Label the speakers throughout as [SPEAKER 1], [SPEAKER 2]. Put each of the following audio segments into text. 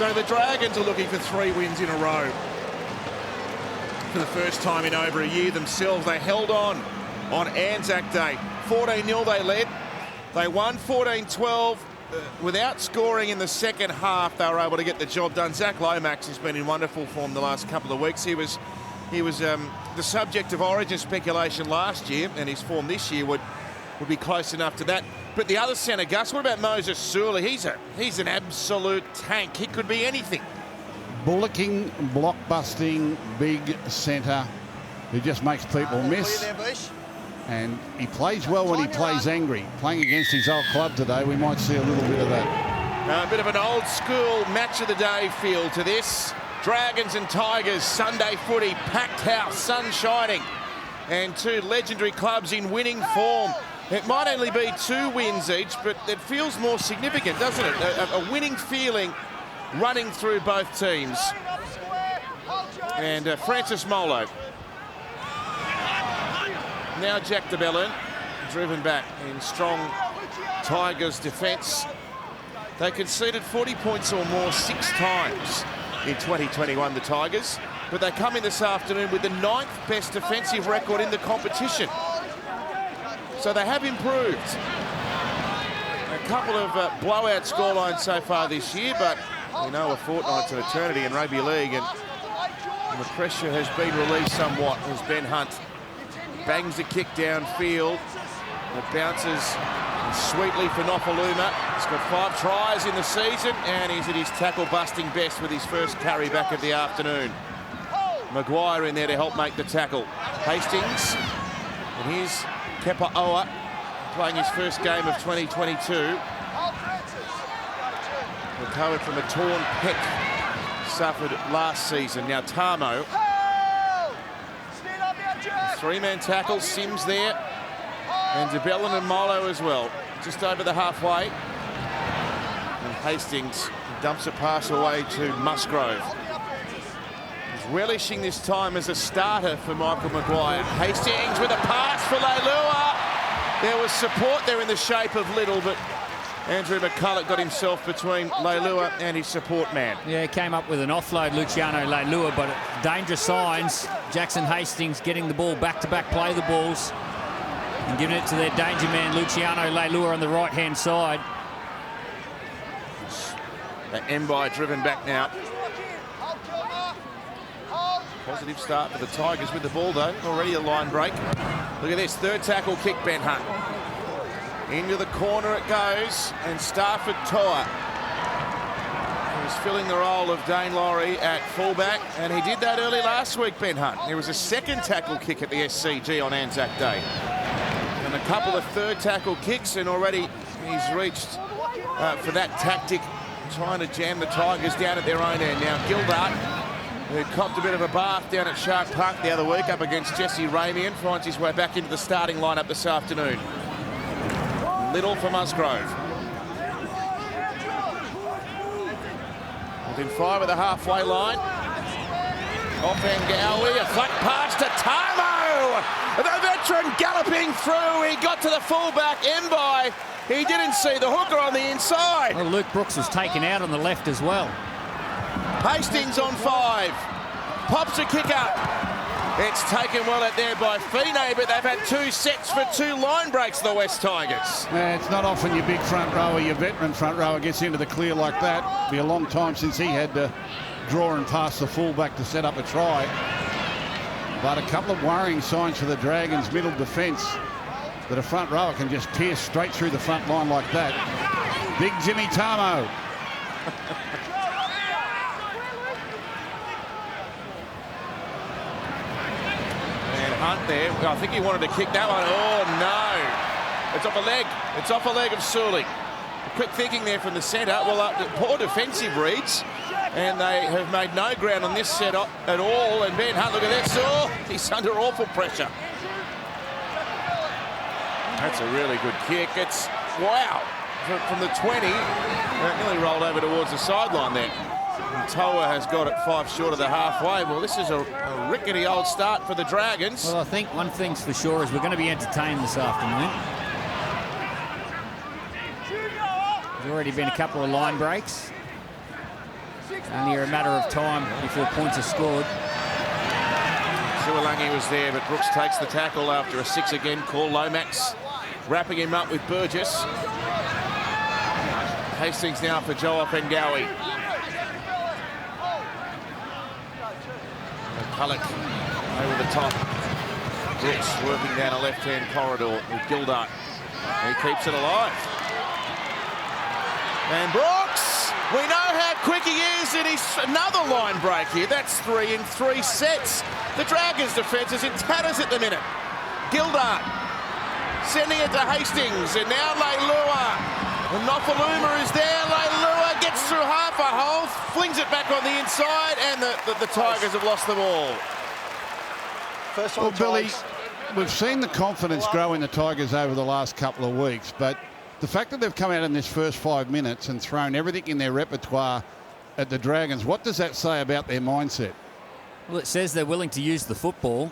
[SPEAKER 1] So the Dragons are looking for 3 wins in a row. For the first time in over a year themselves, they held on Anzac Day. 14-0 they led. They won 14-12. Without scoring in the second half, they were able to get the job done. Zach Lomax has been in wonderful form the last couple of weeks. He was the subject of origin speculation last year, and his form this year would be close enough to that. But the other centre, Gus, what about Moses Suli? He's an absolute tank. He could be anything.
[SPEAKER 2] Bullocking, block-busting, big centre who just makes people miss. And he plays well when he plays angry. Playing against his old club today, we might see a little bit of that.
[SPEAKER 1] A bit of an old school match of the day feel to this. Dragons and Tigers, Sunday footy, packed house, sun shining. And 2 legendary clubs in winning form. It might only be 2 wins each, but it feels more significant, doesn't it? A winning feeling running through both teams. And Francis Molo. Now Jack de Belin, driven back in strong Tigers defence. They conceded 40 points or more 6 times in 2021, the Tigers. But they come in this afternoon with the 9th best defensive record in the competition. So they have improved. A couple of blowout scorelines so far this year, but we know a fortnight's an eternity in rugby league, and the pressure has been released somewhat as Ben Hunt bangs a kick downfield. It bounces sweetly for Nofaluma. He's got 5 tries in the season, and he's at his tackle-busting best with his first carry back of the afternoon. Maguire in there to help make the tackle. Hastings, and here's Kepa Oa playing his first game of 2022. Recovered from a torn pec suffered last season. Now Tamo. 3-man tackle, Sims there, and de Belin and Molo as well, just over the halfway. And Hastings dumps a pass away to Musgrove. He's relishing this time as a starter for Michael Maguire. Hastings with a pass for Leilua. There was support there in the shape of Little, but Andrew McCulloch got himself between Leilua and his support man.
[SPEAKER 3] Yeah, came up with an offload, Luciano Leilua, but dangerous signs. Jackson Hastings getting the ball back-to-back, play the balls, and giving it to their danger man, Luciano Leilua, on the right-hand side.
[SPEAKER 1] Mbai driven back now. Positive start for the Tigers with the ball, though. Already a line break. Look at this, 3rd tackle kick, Ben Hunt. Into the corner it goes, and Stafford Toa is filling the role of Dane Laurie at fullback, and he did that early last week, Ben Hunt. There was a 2nd tackle kick at the SCG on Anzac Day, and a couple of 3rd tackle kicks, and already he's reached for that tactic, trying to jam the Tigers down at their own end. Now Gildart, who copped a bit of a bath down at Shark Park the other week up against Jesse Ramian, finds his way back into the starting lineup this afternoon. Little for Musgrove. Within 5 of the halfway line. Off Angawi, a flat pass to Tamo. The veteran galloping through. He got to the fullback, Mbai. He didn't see the hooker on the inside.
[SPEAKER 3] Well, Luke Brooks was taken out on the left as well.
[SPEAKER 1] Hastings on 5. Pops a kick up. It's taken well out there by Fine, but they've had 2 sets for 2 line breaks, the West Tigers.
[SPEAKER 2] It's not often your big front rower, your veteran front rower gets into the clear like that. It'll be a long time since he had to draw and pass the fullback to set up a try. But a couple of worrying signs for the Dragons' middle defence, that a front rower can just pierce straight through the front line like that. Big Jimmy Tamo.
[SPEAKER 1] Hunt there. I think he wanted to kick that one. Oh, no. It's off a leg. It's off a leg of Suli. Quick thinking there from the centre. Well, poor defensive reads, and they have made no ground on this set at all. And Ben Hunt, look at this. Oh, he's under awful pressure. That's a really good kick. It's, wow, from the 20. Nearly rolled over towards the sideline there. And Toa has got it 5 short of the halfway. Well, this is a rickety old start for the Dragons.
[SPEAKER 3] Well, I think one thing's for sure is we're going to be entertained this afternoon. There's already been a couple of line breaks. Only a matter of time before points are scored.
[SPEAKER 1] Sualangi was there, but Brooks takes the tackle after a 6 again call. Lomax wrapping him up with Burgess. Hastings now for Joe Offengawi. Culloch over the top. Brooks working down a left-hand corridor with Gildart. He keeps it alive. And Brooks, we know how quick he is, and he's another line break here. That's 3 in 3 sets. The Dragons' defence is in tatters at the minute. Gildart sending it to Hastings, and now Leilua. And Nofaluma is there. Leilua gets through half a hole, flings it back on the inside, and the Tigers have lost the ball.
[SPEAKER 2] Well, Billy, we've seen the confidence grow in the Tigers over the last couple of weeks, but the fact that they've come out in this first 5 minutes and thrown everything in their repertoire at the Dragons, what does that say about their mindset?
[SPEAKER 3] Well, it says they're willing to use the football.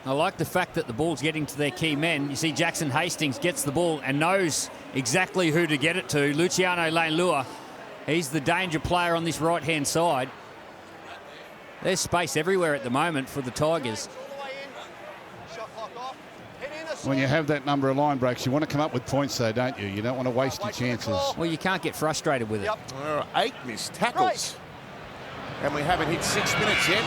[SPEAKER 3] I like the fact that the ball's getting to their key men. You see Jackson Hastings gets the ball and knows exactly who to get it to. Luciano Leilua, he's the danger player on this right-hand side. There's space everywhere at the moment for the Tigers.
[SPEAKER 2] When you have that number of line breaks, you want to come up with points though, don't you? You don't want to waste your chances.
[SPEAKER 3] Well, you can't get frustrated with it.
[SPEAKER 1] There are 8 missed tackles. And we haven't hit 6 minutes yet.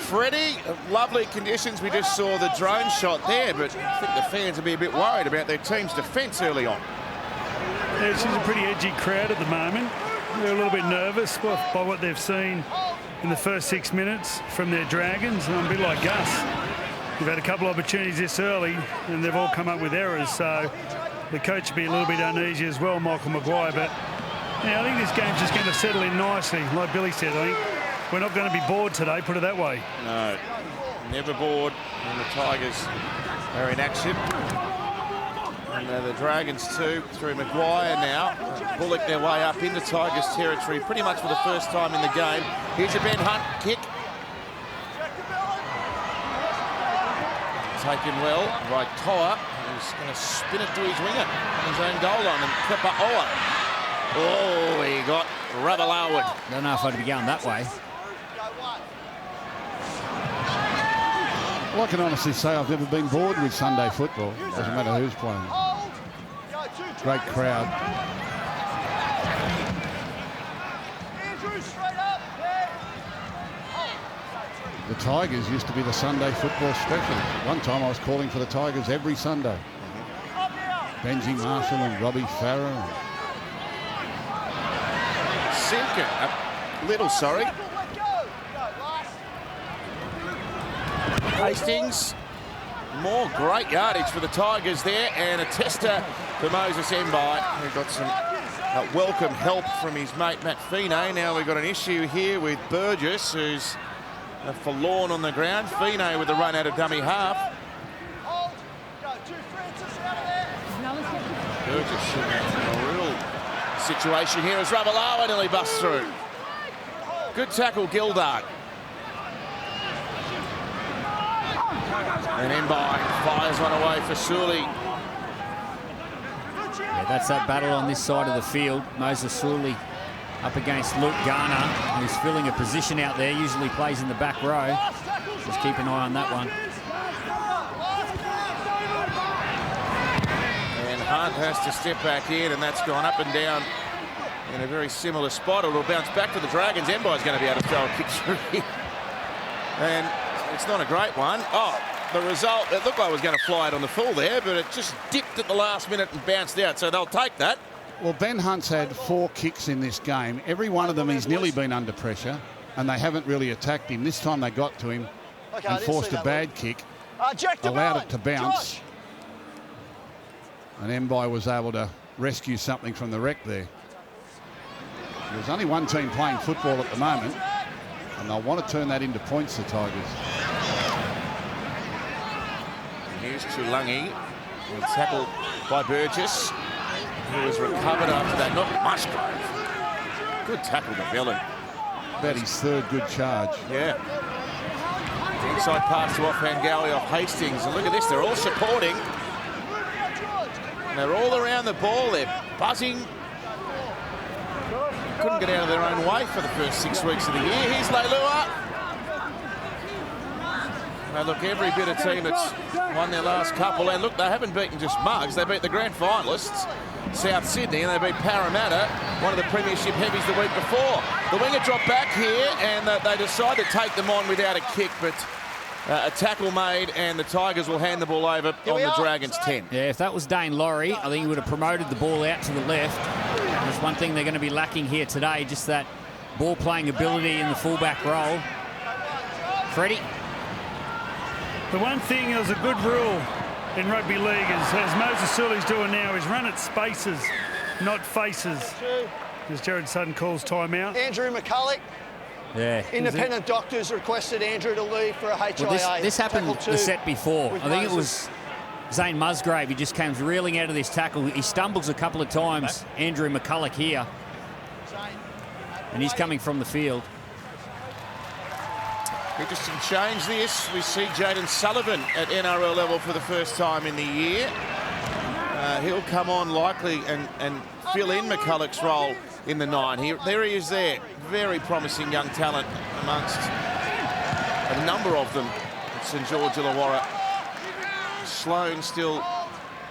[SPEAKER 1] Freddie, lovely conditions. We just saw the drone shot there, but I think the fans will be a bit worried about their team's defence early on.
[SPEAKER 4] Yeah, this is a pretty edgy crowd at the moment. They're a little bit nervous by what they've seen in the first 6 minutes from their Dragons, and I'm a bit like Gus. We've had a couple of opportunities this early, and they've all come up with errors, so the coach will be a little bit uneasy as well, Michael Maguire. But yeah, I think this game's just going to settle in nicely. Like Billy said, I think we're not going to be bored today, put it that way.
[SPEAKER 1] No, never bored when the Tigers are in action. And the Dragons too, through Maguire now. Bullock their way up into Tigers territory pretty much for the first time in the game. Here's a Ben Hunt kick. Taken well by Toa, who's going to spin it to his winger on his own goal line, and Kepa Oa. Oh, he got Ravalawood.
[SPEAKER 3] Don't know if I'd be going that way.
[SPEAKER 2] Well, I can honestly say I've never been bored with Sunday football. Doesn't matter who's playing. Great crowd. The Tigers used to be the Sunday football special. One time I was calling for the Tigers every Sunday. Benji Marshall and Robbie Farah.
[SPEAKER 1] Simkin, a little sorry. Hastings, more great yardage for the Tigers there, and a tester for Moses Mbai, who got some welcome help from his mate Matt Fine. Now we've got an issue here with Burgess, who's forlorn on the ground. Fine with the run out of dummy half. Burgess in a real situation here as Ravalawa nearly busts through. Good tackle, Gildart. And Mbai fires one away for Sully.
[SPEAKER 3] Yeah, that's that battle on this side of the field. Moses Sully up against Luke Garner, who's filling a position out there, usually plays in the back row. Just keep an eye on that one.
[SPEAKER 1] And Hunt has to step back in, and that's gone up and down in a very similar spot. It'll bounce back to the Dragons. Mbai's going to be able to throw a kick through here. And it's not a great one. Oh, the result, it looked like it was going to fly it on the full there, but it just dipped at the last minute and bounced out, so they'll take that.
[SPEAKER 2] Well, Ben Hunt's had 4 kicks in this game. Every one of them he's nearly been under pressure, and they haven't really attacked him. This time they got to him and forced a bad kick, allowed it to bounce, and Mbai was able to rescue something from the wreck there. There's only one team playing football at the moment, and they'll want to turn that into points, the Tigers.
[SPEAKER 1] Here's Tulangi, tackled by Burgess, who was recovered after that. Not Musgrave. Good tackle to Villain.
[SPEAKER 2] About his 3rd good charge.
[SPEAKER 1] Yeah. The inside pass to Offengawi off Hastings. And look at this, they're all supporting. And they're all around the ball. They're buzzing. couldn't get out of their own way for the first 6 weeks of the year. Here's Leilua. Now look, every bit of team that's won their last couple, and look, they haven't beaten just mugs. They beat the grand finalists, South Sydney, and they beat Parramatta, one of the Premiership heavies the week before. The winger dropped back here, and they decide to take them on without a kick, but a tackle made, and the Tigers will hand the ball over on the Dragons' 10.
[SPEAKER 3] Yeah, if that was Dane Laurie, I think he would have promoted the ball out to the left. There's one thing they're going to be lacking here today, just that ball-playing ability in the fullback role. Freddie.
[SPEAKER 4] The one thing, there's a good rule in rugby league, is, as Moses Sully's doing now, is run at spaces, not faces. As Jared Sutton calls timeout.
[SPEAKER 5] Andrew McCulloch.
[SPEAKER 3] Yeah.
[SPEAKER 5] Independent doctors requested Andrew to leave for a HIA.
[SPEAKER 3] Well, this happened the set before. I think it was Zane Musgrave. He just comes reeling out of this tackle. He stumbles a couple of times, Andrew McCulloch here. And he's coming from the field.
[SPEAKER 1] Interesting change this. We see Jaden Sullivan at NRL level for the first time in the year. He'll come on likely and fill in McCulloch's role in the 9. There he is there. Very promising young talent amongst a number of them at St George Illawarra. Sloan still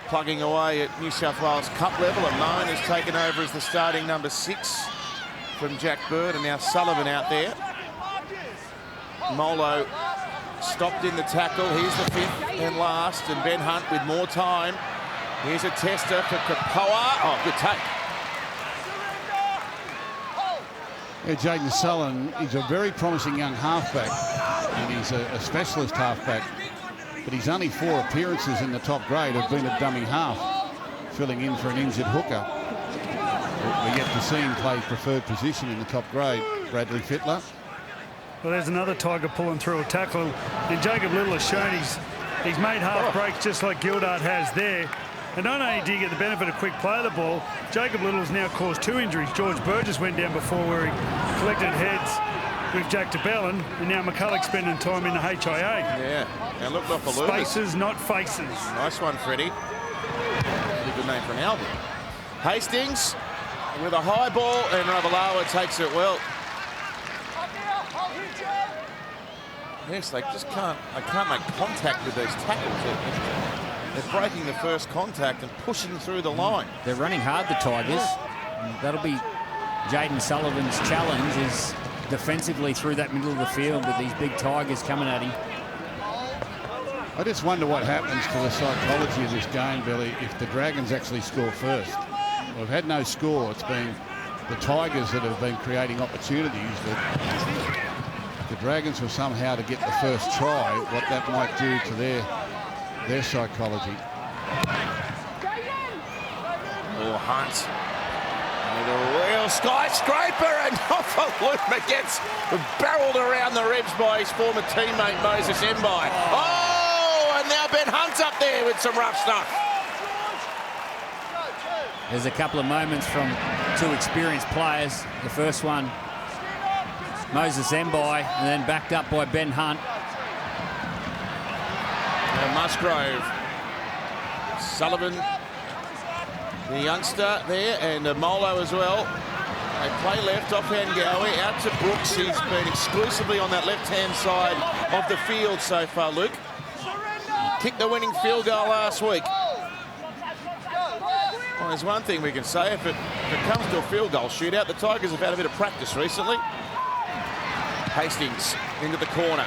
[SPEAKER 1] plugging away at New South Wales Cup level, and Moan has taken over as the starting number 6 from Jack Bird, and now Sullivan out there. Molo stopped in the tackle. Here's the 5th and last, and Ben Hunt with more time. Here's a tester for Kapoa. Oh, good take.
[SPEAKER 2] Yeah, Jaden Sullivan, he's a very promising young halfback, and he's a specialist halfback, but his only 4 appearances in the top grade have been at dummy half, filling in for an injured hooker. We're yet to see him play preferred position in the top grade. Bradley Fittler.
[SPEAKER 4] Well, there's another Tiger pulling through a tackle, and Jacob Little has shown he's made half breaks just like Gildart has there. And not only do you get the benefit of quick play of the ball, Jacob Little has now caused 2 injuries. George Burgess went down before where he collected heads with Jack DeBellin, and now McCulloch spending time in the HIA.
[SPEAKER 1] Yeah, now look off a
[SPEAKER 4] Spaces, not faces.
[SPEAKER 1] Nice one, Freddie. Pretty good name for an album. Hastings with a high ball, and Ravalawa takes it well. Yes, they just can't make contact with those tackles. They're breaking the first contact and pushing through the line.
[SPEAKER 3] They're running hard, the Tigers. And that'll be Jaden Sullivan's challenge, is defensively through that middle of the field with these big Tigers coming at him.
[SPEAKER 2] I just wonder what happens to the psychology of this game, Billy, if the Dragons actually score first. We've had no score. It's been the Tigers that have been creating opportunities. The Dragons were somehow to get the first try, what that might do to their psychology.
[SPEAKER 1] Oh, Hunt with a real skyscraper, and Nofaluma gets barreled around the ribs by his former teammate Moses Mbai. Oh, and now Ben Hunt's up there with some rough stuff.
[SPEAKER 3] There's a couple of moments from 2 experienced players. The first one, Moses Mbai, and then backed up by Ben Hunt.
[SPEAKER 1] And Musgrove, Sullivan, the youngster there, and Molo as well. They play left, offhand Gowie, out to Brooks. He's been exclusively on that left-hand side of the field so far, Luke. Kicked the winning field goal last week. Well, there's one thing we can say. If it comes to a field goal shootout, the Tigers have had a bit of practice recently. Hastings into the corner.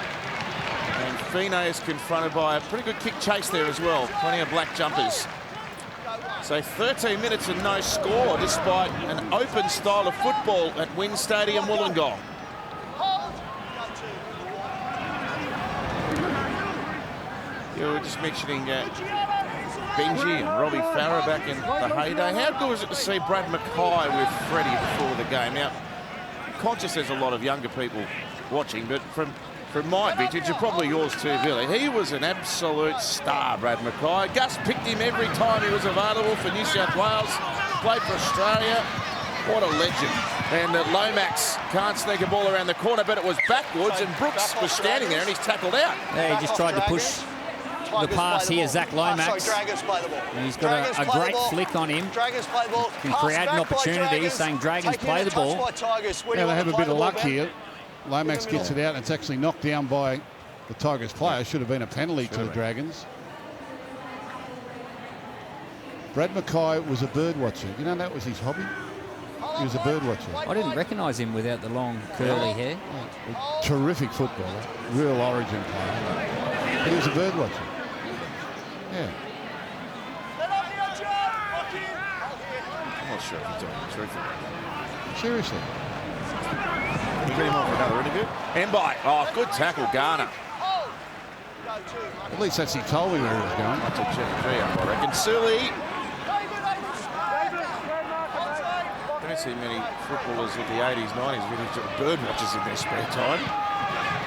[SPEAKER 1] And Fine is confronted by a pretty good kick chase there as well. Plenty of black jumpers. So 13 minutes and no score, despite an open style of football at Wynn Stadium, Wollongong. You were just mentioning Benji and Robbie Farah back in the heyday. How good was it to see Brad Mackay with Freddie before the game? Now, conscious there's a lot of younger people watching, but from my vintage, and probably yours too, Billy, he was an absolute star, Brad Mackay. Gus picked him every time he was available for New South Wales, played for Australia. What a legend. And Lomax can't sneak a ball around the corner, but it was backwards, and Brooks was standing there and he's tackled out.
[SPEAKER 3] Yeah, he just tried to push the pass here, Zach Lomax.
[SPEAKER 5] Dragons play the ball.
[SPEAKER 3] He's got a great flick on him.
[SPEAKER 5] Dragons play the ball.
[SPEAKER 3] Can create an opportunity, saying Dragons play the ball.
[SPEAKER 2] Yeah, they have a bit of luck here. Lomax gets it out, and it's actually knocked down by the Tigers player. Should have been a penalty to the Dragons. Brad Mackay was a bird watcher. You know that was his hobby? He was a bird watcher.
[SPEAKER 3] I didn't recognise him without the long curly hair.
[SPEAKER 2] Yeah. Terrific footballer, real Origin player. But he was a bird watcher. Yeah.
[SPEAKER 1] I'm not sure if he's telling the truth.
[SPEAKER 2] Seriously.
[SPEAKER 1] Can you get him on for another interview? Mbai. Oh, good tackle, Garner.
[SPEAKER 2] At least that's he told me where he was going.
[SPEAKER 1] That's a G up, I reckon. Sully. Don't see many footballers of the 80s, 90s really bird watchers in their spare time.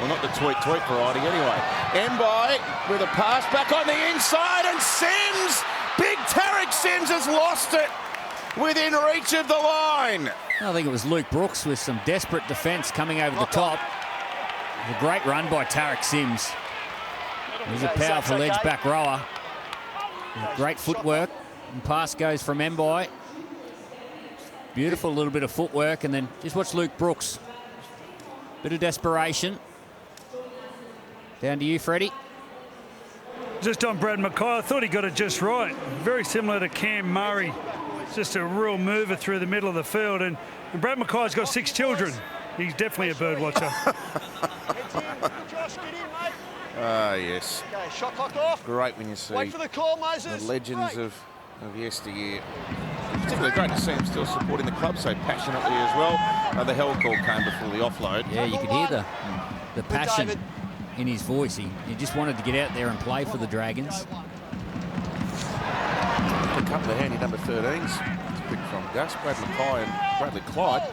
[SPEAKER 1] Well, not the tweet variety anyway. Mbai with a pass back on the inside, and Sims, big Tarek Sims has lost it within reach of the line.
[SPEAKER 3] I think it was Luke Brooks with some desperate defence coming over the top. A great run by Tarek Sims. He's a powerful edge back rower. Great footwork. And pass goes from Mbai. Beautiful little bit of footwork, and then just watch Luke Brooks. Bit of desperation. Down to you, Freddie.
[SPEAKER 4] Just on Brad Mackay, I thought he got it just right. Very similar to Cam Murray. Just a real mover through the middle of the field. And Brad Mackay's got 6 children. He's definitely a bird watcher.
[SPEAKER 1] Ah, yes.
[SPEAKER 5] Okay, shot clock off.
[SPEAKER 1] Great when you see
[SPEAKER 5] Wait for the call, Moses.
[SPEAKER 1] the legends of yesteryear. Particularly great to see him still supporting the club so passionately as well. The held call came before the offload.
[SPEAKER 3] Yeah, you could hear the passion in his voice. He just wanted to get out there and play for the Dragons.
[SPEAKER 1] A couple of handy number 13s to pick from Gus, Brad Mackay and Bradley Clyde.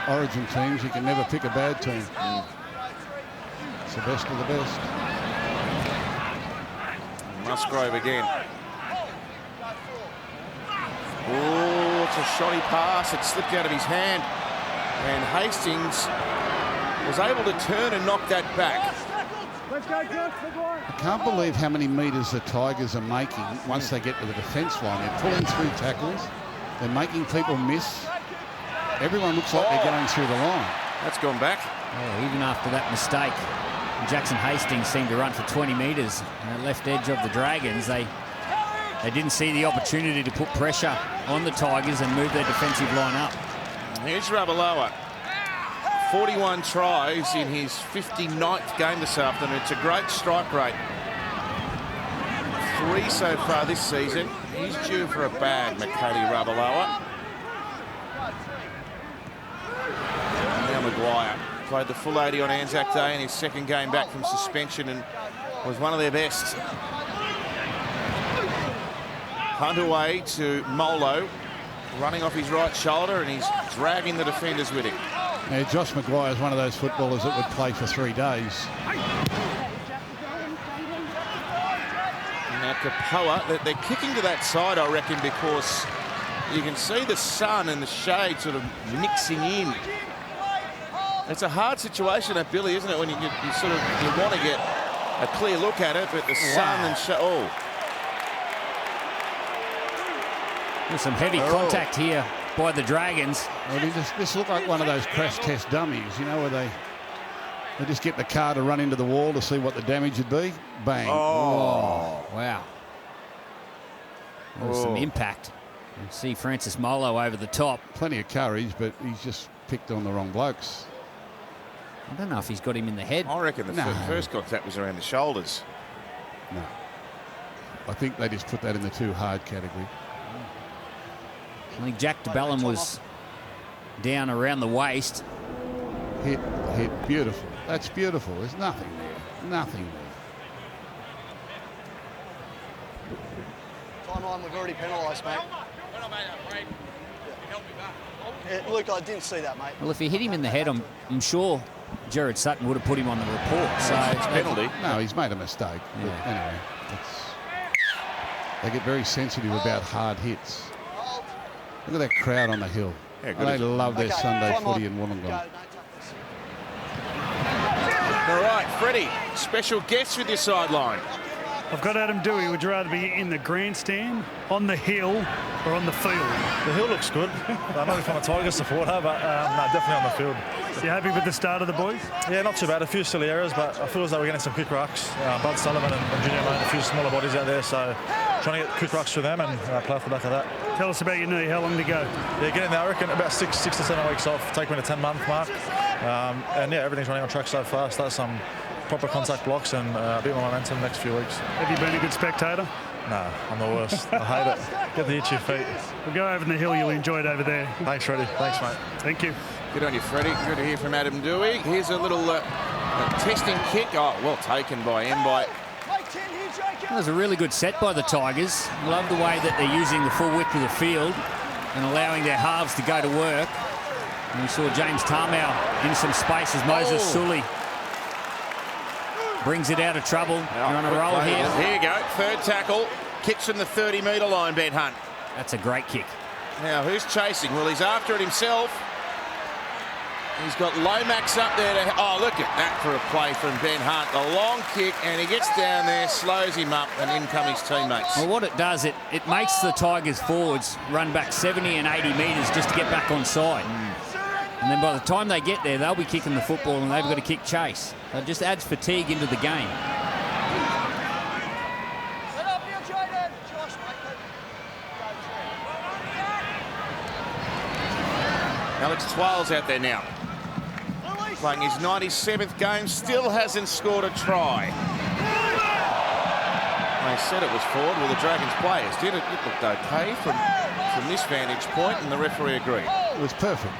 [SPEAKER 2] Origin teams, you can never pick a bad team. It's the best of the best.
[SPEAKER 1] Musgrove again. Oh, it's a shoddy pass. It slipped out of his hand. And Hastings was able to turn and knock that back.
[SPEAKER 2] I can't believe how many metres the Tigers are making once they get to the defence line. They're pulling through tackles. They're making people miss. Everyone looks like they're going through the line.
[SPEAKER 1] That's gone back.
[SPEAKER 3] Oh, even after that mistake, Jackson Hastings seemed to run for 20 metres on the left edge of the Dragons. They didn't see the opportunity to put pressure on the Tigers and move their defensive line up.
[SPEAKER 1] Here's Ravaloa. 41 tries in his 59th game this afternoon. It's a great strike rate. 3 so far this season. He's due for a bag, Makati Ravaloa. Now Maguire played the full 80 on Anzac Day in his second game back from suspension and was one of their best. Hunt away to Molo, running off his right shoulder, and he's dragging the defenders with him.
[SPEAKER 2] Yeah, Josh Maguire is one of those footballers that would play for 3 days.
[SPEAKER 1] Now Kapoa, they're kicking to that side, I reckon, because you can see the sun and the shade sort of mixing in. It's a hard situation at Billy, isn't it, when you want to get a clear look at it, but the sun and shade. Oh.
[SPEAKER 3] There's some heavy contact here by the Dragons.
[SPEAKER 2] Well, this looked like one of those crash test dummies, you know, where they just get the car to run into the wall to see what the damage would be. Bang.
[SPEAKER 3] Oh, wow. There was some impact. You see Francis Molo over the top.
[SPEAKER 2] Plenty of courage, but he's just picked on the wrong blokes.
[SPEAKER 3] I don't know if he's got him in the head.
[SPEAKER 1] I reckon the first contact was around the shoulders.
[SPEAKER 2] No. I think they just put that in the too hard category.
[SPEAKER 3] I think Jack DeBellum was down around the waist.
[SPEAKER 2] Hit, beautiful. That's beautiful. There's nothing there. Nothing there.
[SPEAKER 5] Timeline, we've already penalised, mate. Yeah, Luke, I didn't see that, mate.
[SPEAKER 3] Well, if he hit him in the head, I'm sure Jared Sutton would have put him on the report. So
[SPEAKER 1] it's a penalty.
[SPEAKER 2] No, he's made a mistake.
[SPEAKER 3] Yeah.
[SPEAKER 2] But anyway, they get very sensitive about hard hits. Look at that crowd on the hill.
[SPEAKER 1] Yeah, good.
[SPEAKER 2] They love their Sunday
[SPEAKER 5] time
[SPEAKER 2] footy
[SPEAKER 5] on.
[SPEAKER 2] in Wollongong.
[SPEAKER 5] Go,
[SPEAKER 1] All right, Freddie, special guest with your sideline.
[SPEAKER 4] I've got Adam Dewey. Would you rather be in the grandstand, on the hill, or on the field?
[SPEAKER 6] The hill looks good. I'm only from a Tigers supporter, but no, definitely on the field.
[SPEAKER 4] You happy with the start of the boys?
[SPEAKER 6] Yeah, not too bad. A few silly errors, but I feel as though we're getting some quick rucks. Bud Sullivan and Junior Lane, a few smaller bodies out there, so trying to get quick rucks for them and play off the back of that.
[SPEAKER 4] Tell us about your knee. How long to go?
[SPEAKER 6] Yeah, getting there, I reckon about 6 to 7 weeks off. Take me to 10-month mark. And yeah, everything's running on track so far. Start some proper contact blocks and a bit more momentum next few weeks.
[SPEAKER 4] Have you been a good spectator?
[SPEAKER 6] No, I'm the worst. I hate it. Get the itchy feet.
[SPEAKER 4] We'll go over the hill. You'll enjoy it over there.
[SPEAKER 6] Thanks, Freddie. Thanks, mate.
[SPEAKER 4] Thank you.
[SPEAKER 1] Good on you, Freddie. Good to hear from Adam Dewey. Here's a little testing kick. Oh, well taken by Mbite.
[SPEAKER 3] That was a really good set by the Tigers. Love the way that they're using the full width of the field and allowing their halves to go to work. And we saw James Tarmow in some space as Moses Sully brings it out of trouble. You're on a roll here.
[SPEAKER 1] Here you go. Third tackle. Kicks from the 30-metre line, Ben Hunt.
[SPEAKER 3] That's a great kick.
[SPEAKER 1] Now, who's chasing? Well, he's after it himself. He's got Lomax up there. Oh, look at that for a play from Ben Hunt. A long kick, and he gets down there, slows him up, and in come his teammates.
[SPEAKER 3] Well, what it does, it makes the Tigers forwards run back 70 and 80 metres just to get back on side. And then by the time they get there, they'll be kicking the football and they've got to kick chase. So it just adds fatigue into the game.
[SPEAKER 1] Alex Twale's out there now. Playing his 97th game, still hasn't scored a try. They said it was forward. Well, the Dragons players did it. It looked okay from this vantage point, and the referee agreed.
[SPEAKER 2] It was perfect.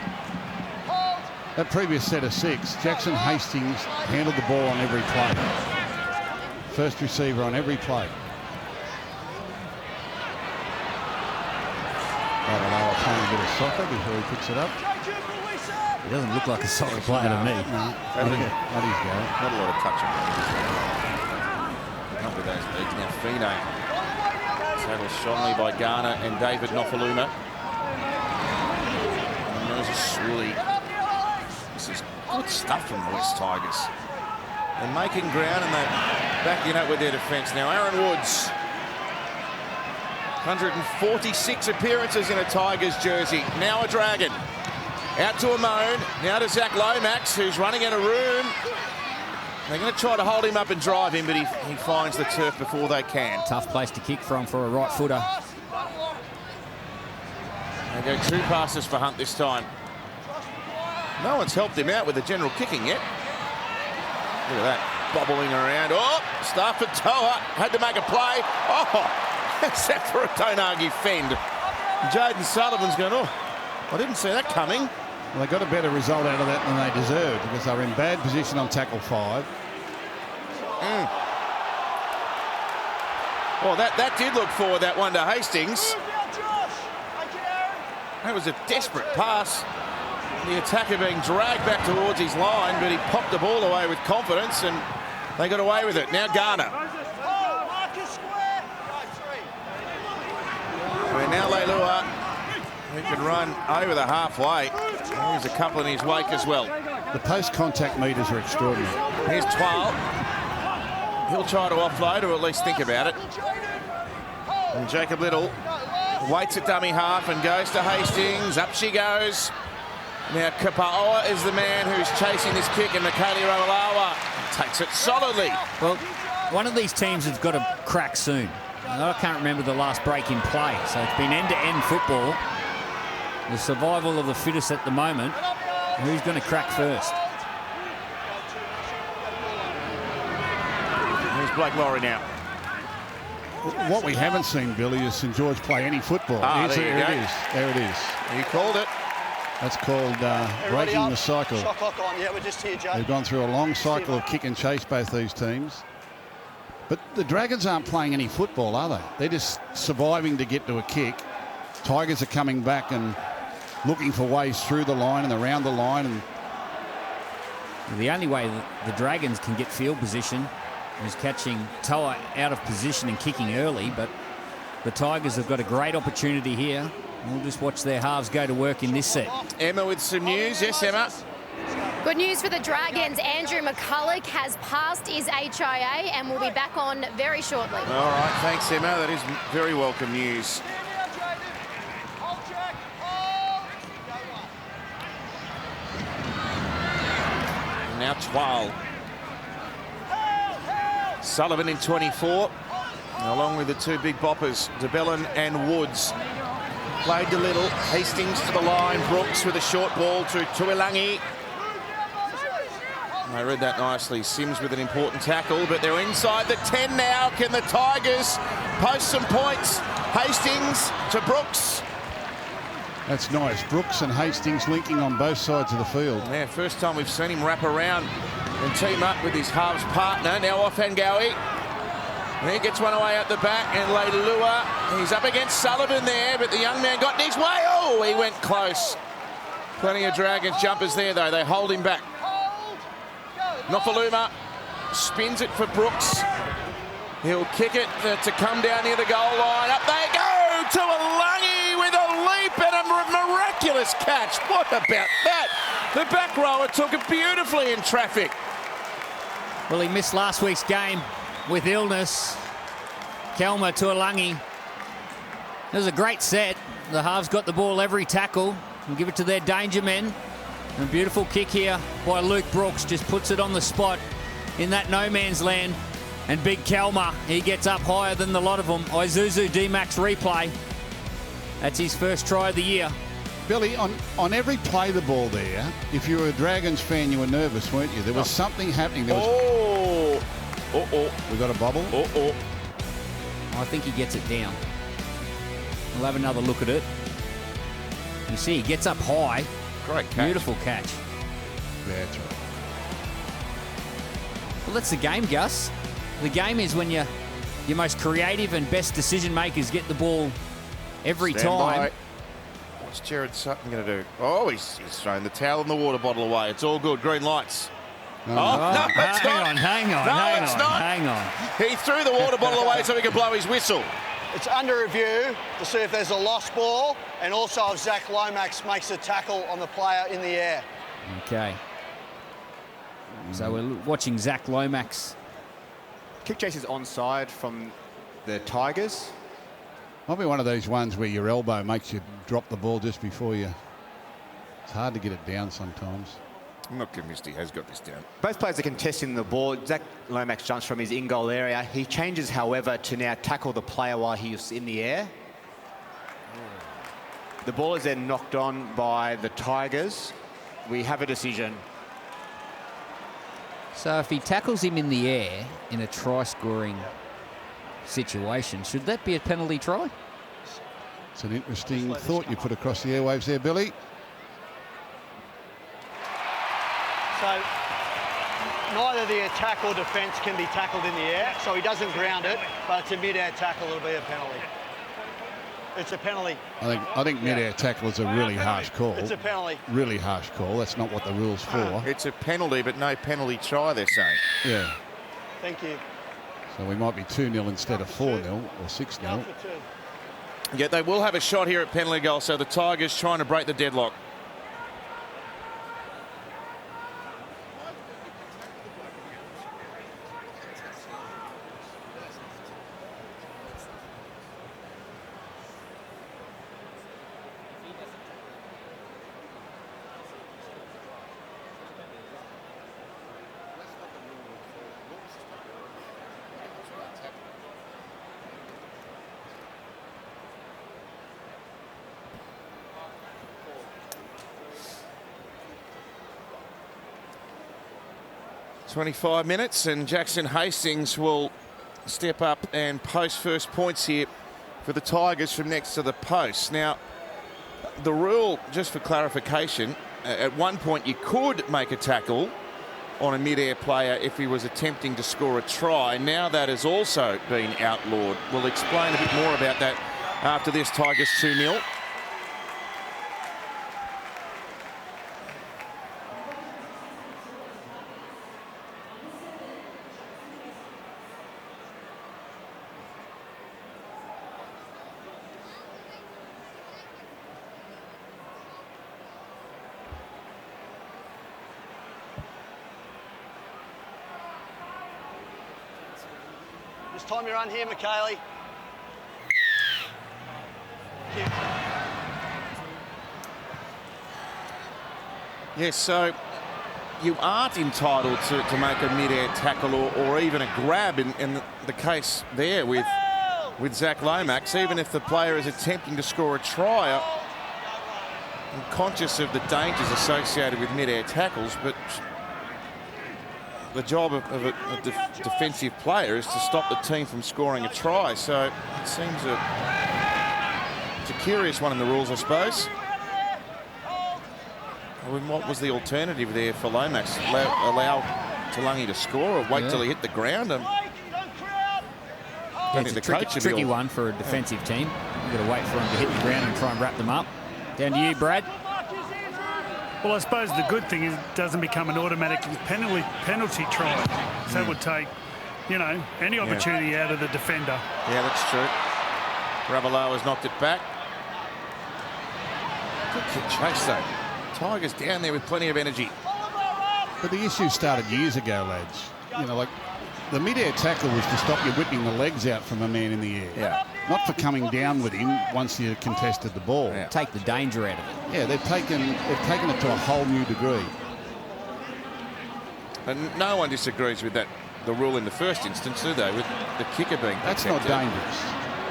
[SPEAKER 2] That previous set of 6, Jackson Hastings handled the ball on every play. First receiver on every play. Illawarra playing a bit of soccer before he picks it up.
[SPEAKER 3] He doesn't look like a soccer player to me.
[SPEAKER 2] No, not his go.
[SPEAKER 1] Not a lot of touch. Not with those legs. Now Fino. Tackled strongly by Garner and David Nofaluma. And Moses Sully. This is good stuff from the West Tigers. They're making ground and they're backing up with their defence. Now Aaron Woods. 146 appearances in a Tigers jersey. Now a Dragon. Out to Amone. Now to Zach Lomax, who's running in a room. They're going to try to hold him up and drive him, but he finds the turf before they can.
[SPEAKER 3] Tough place to kick from for a right footer.
[SPEAKER 1] They go 2 passes for Hunt this time. No one's helped him out with the general kicking yet. Look at that, bobbling around. Oh, Stafford Toa had to make a play. Oh, except for a don't argue fend. Jaden Sullivan's going, oh, I didn't see that coming.
[SPEAKER 2] Well, they got a better result out of that than they deserved because they were in bad position on tackle 5.
[SPEAKER 1] Well, that did look forward, that one to Hastings. That was a desperate pass. The attacker being dragged back towards his line, but he popped the ball away with confidence and they got away with it. Now Garner. We're now Leilua, who can run over the halfway. There's a couple in his wake as well.
[SPEAKER 2] The post-contact meters are extraordinary.
[SPEAKER 1] Here's Twal. He'll try to offload or at least think about it. And Jacob Little waits at dummy half and goes to Hastings. Up she goes. Now Kapaoa is the man who's chasing this kick, and Mikhaili Rawalawa takes it solidly.
[SPEAKER 3] Well, one of these teams has got to crack soon. I can't remember the last break in play, so it's been end-to-end football. The survival of the fittest at the moment. Who's going to crack first?
[SPEAKER 1] Here's Blake Laurie now.
[SPEAKER 2] What we haven't seen, Billy, is St George play any football.
[SPEAKER 1] There you go.
[SPEAKER 2] It is. There it is.
[SPEAKER 1] He called it.
[SPEAKER 2] That's called breaking the cycle.
[SPEAKER 5] Shot clock on. Yeah, we're just here, Jay.
[SPEAKER 2] They've gone through a long cycle of kick and chase, both these teams. But the Dragons aren't playing any football, are they? They're just surviving to get to a kick. Tigers are coming back and looking for ways through the line and around the line. And
[SPEAKER 3] the only way that the Dragons can get field position is catching Toa out of position and kicking early, but the Tigers have got a great opportunity here. We'll just watch their halves go to work in this set.
[SPEAKER 1] Emma with some news. Yes, Emma.
[SPEAKER 7] Good news for the Dragons. Andrew McCulloch has passed his HIA and will be back on very shortly.
[SPEAKER 1] All right, thanks, Emma. That is very welcome news. Now Twal. Sullivan in 24, along with the two big boppers, DeBellin and Woods. Played a little. Hastings to the line. Brooks with a short ball to Tuilangi. I read that nicely. Sims with an important tackle, but they're inside the 10 now. Can the Tigers post some points? Hastings to Brooks.
[SPEAKER 2] That's nice. Brooks and Hastings linking on both sides of the field.
[SPEAKER 1] Yeah, first time we've seen him wrap around and team up with his halves partner. Now off Ngawi. And he gets one away at the back, and Leilua, he's up against Sullivan there, but the young man got in his way. Oh, he went close. Plenty of Dragons jumpers there, though. They hold him back. Nofaluma spins it for Brooks. He'll kick it to come down near the goal line. Up they go to Alangi with a leap and a miraculous catch. What about that? The back rower took it beautifully in traffic.
[SPEAKER 3] Well, he missed last week's game with illness. Kelma to Alangi. It was a great set. The halves got the ball every tackle and give it to their danger men. And a beautiful kick here by Luke Brooks, just puts it on the spot in that no man's land. And big Kelma, he gets up higher than the lot of them. Isuzu D-Max replay. That's his first try of the year.
[SPEAKER 2] Billy, on every play the ball there, if you were a Dragons fan, you were nervous, weren't you? There was something happening. There was... We got a bubble?
[SPEAKER 3] I think he gets it down. We'll have another look at it. You see, he gets up high.
[SPEAKER 1] Great catch.
[SPEAKER 3] Beautiful catch.
[SPEAKER 2] Yeah, that's right.
[SPEAKER 3] Well, that's the game, Gus. The game is when your most creative and best decision makers get the ball every
[SPEAKER 1] Stand
[SPEAKER 3] time.
[SPEAKER 1] by. What's Jared Sutton going to do? Oh, he's thrown the towel and the water bottle away. It's all good. Green lights.
[SPEAKER 2] No,
[SPEAKER 1] No, it's not.
[SPEAKER 3] Hang on.
[SPEAKER 1] He threw the water bottle away so he could blow his whistle.
[SPEAKER 5] It's under review to see if there's a lost ball and also if Zach Lomax makes a tackle on the player in the air.
[SPEAKER 3] Okay. So we're watching Zach Lomax.
[SPEAKER 8] Kick chase is onside from the Tigers.
[SPEAKER 2] Might be one of those ones where your elbow makes you drop the ball just before you... It's hard to get it down sometimes.
[SPEAKER 1] I'm not convinced he has got this down.
[SPEAKER 8] Both players are contesting the ball. Zach Lomax jumps from his in-goal area. He changes, however, to now tackle the player while he's in the air. The ball is then knocked on by the Tigers. We have a decision.
[SPEAKER 3] So if he tackles him in the air in a try-scoring situation, should that be a penalty try?
[SPEAKER 2] It's an interesting thought you put across the airwaves there, Billy.
[SPEAKER 5] So neither the attack or defence can be tackled in the air, so he doesn't ground it, but it's a mid-air tackle, it'll be a penalty. It's a penalty.
[SPEAKER 2] I think mid-air tackle is a really harsh call.
[SPEAKER 5] It's a penalty.
[SPEAKER 2] Really harsh call. That's not what the rule's for.
[SPEAKER 1] It's a penalty, but no penalty try, they're saying.
[SPEAKER 2] Yeah.
[SPEAKER 5] Thank you.
[SPEAKER 2] So we might be 2-0 instead of 4-0 or 6-0.
[SPEAKER 1] Yeah, they will have a shot here at penalty goal, so the Tigers trying to break the deadlock. .25 minutes, and Jackson Hastings will step up and post first points here for the Tigers from next to the post. Now, the rule, just for clarification, at one point you could make a tackle on a mid-air player if he was attempting to score a try. Now that has also been outlawed. We'll explain a bit more about that after this. Tigers 2-0.
[SPEAKER 5] Just time your run here, McKaylee.
[SPEAKER 1] Yes, so you aren't entitled to make a mid-air tackle or even a grab in the case there with Zach Lomax, even if the player is attempting to score a try. I'm conscious of the dangers associated with mid-air tackles, but the job of a defensive player is to stop the team from scoring a try. So it seems it's a curious one in the rules, I suppose. I mean, what was the alternative there for Lomax? Allow Talangi to score or wait till he hit the ground?
[SPEAKER 3] It's a tricky one for a defensive team. You've got to wait for him to hit the ground and try and wrap them up. Down to you, Brad.
[SPEAKER 4] Well, I suppose the good thing is it doesn't become an automatic penalty try. So that would take, you know, any opportunity out of the defender.
[SPEAKER 1] Yeah, that's true. Ravalawa has knocked it back. Good kick chase, though. Tigers down there with plenty of energy.
[SPEAKER 2] But the issue started years ago, lads. You know, like the mid-air tackle was to stop you whipping the legs out from a man in the air.
[SPEAKER 1] Yeah.
[SPEAKER 2] Not for coming down with him once you contested the ball.
[SPEAKER 1] Yeah.
[SPEAKER 3] Take the danger out of it.
[SPEAKER 2] Yeah, they've taken it to a whole new degree.
[SPEAKER 1] And no one disagrees with that, the rule in the first instance, do they? With the kicker being
[SPEAKER 2] That's not
[SPEAKER 1] protected.
[SPEAKER 2] dangerous.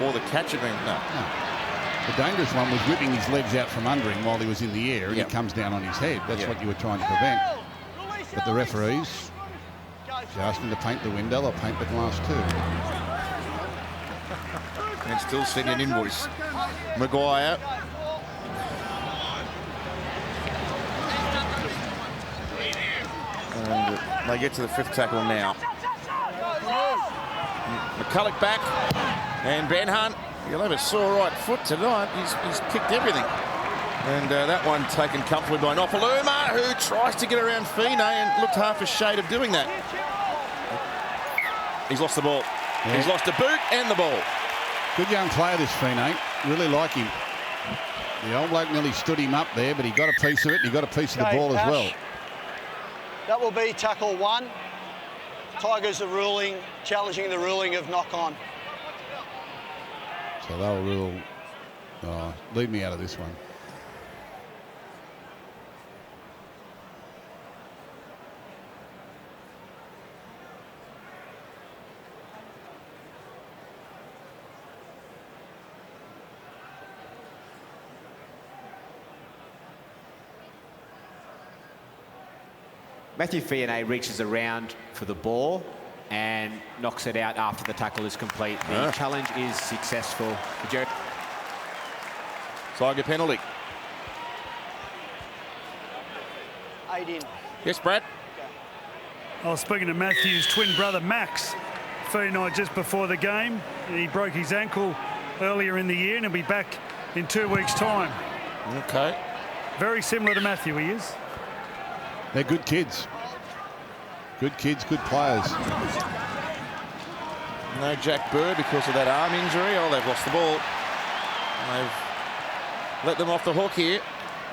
[SPEAKER 1] Or the catcher being... No.
[SPEAKER 2] The dangerous one was whipping his legs out from under him while he was in the air and he comes down on his head. That's what you were trying to prevent. But the referees, if you ask them to paint the window, they'll paint the glass too.
[SPEAKER 1] And still sending an invoice. Maguire. And they get to the fifth tackle now. McCulloch back. And Ben Hunt. He'll have a sore right foot tonight. He's kicked everything. And that one taken comfortably by Nofaluma, who tries to get around Fine and looked half a shade of doing that. He's lost the ball. Yeah. He's lost a boot and the ball.
[SPEAKER 2] Good young player, this Fine. Really like him. The old bloke nearly stood him up there, but he got a piece of it. He got a piece of the ball as well.
[SPEAKER 5] That will be tackle 1. Tigers are challenging the ruling of knock-on.
[SPEAKER 2] So they'll rule. Oh, leave me out of this one.
[SPEAKER 8] Matthew Fionney reaches around for the ball and knocks it out after the tackle is complete. The challenge is successful.
[SPEAKER 1] Tiger penalty.
[SPEAKER 5] 8 in.
[SPEAKER 1] Yes, Brad.
[SPEAKER 4] I was speaking to Matthew's twin brother, Max, Friday night just before the game. He broke his ankle earlier in the year and he'll be back in 2 weeks' time.
[SPEAKER 1] Okay.
[SPEAKER 4] Very similar to Matthew, he is.
[SPEAKER 2] They're good kids. Good kids, good players.
[SPEAKER 1] No Jack Bird because of that arm injury. Oh, they've lost the ball. They've let them off the hook here.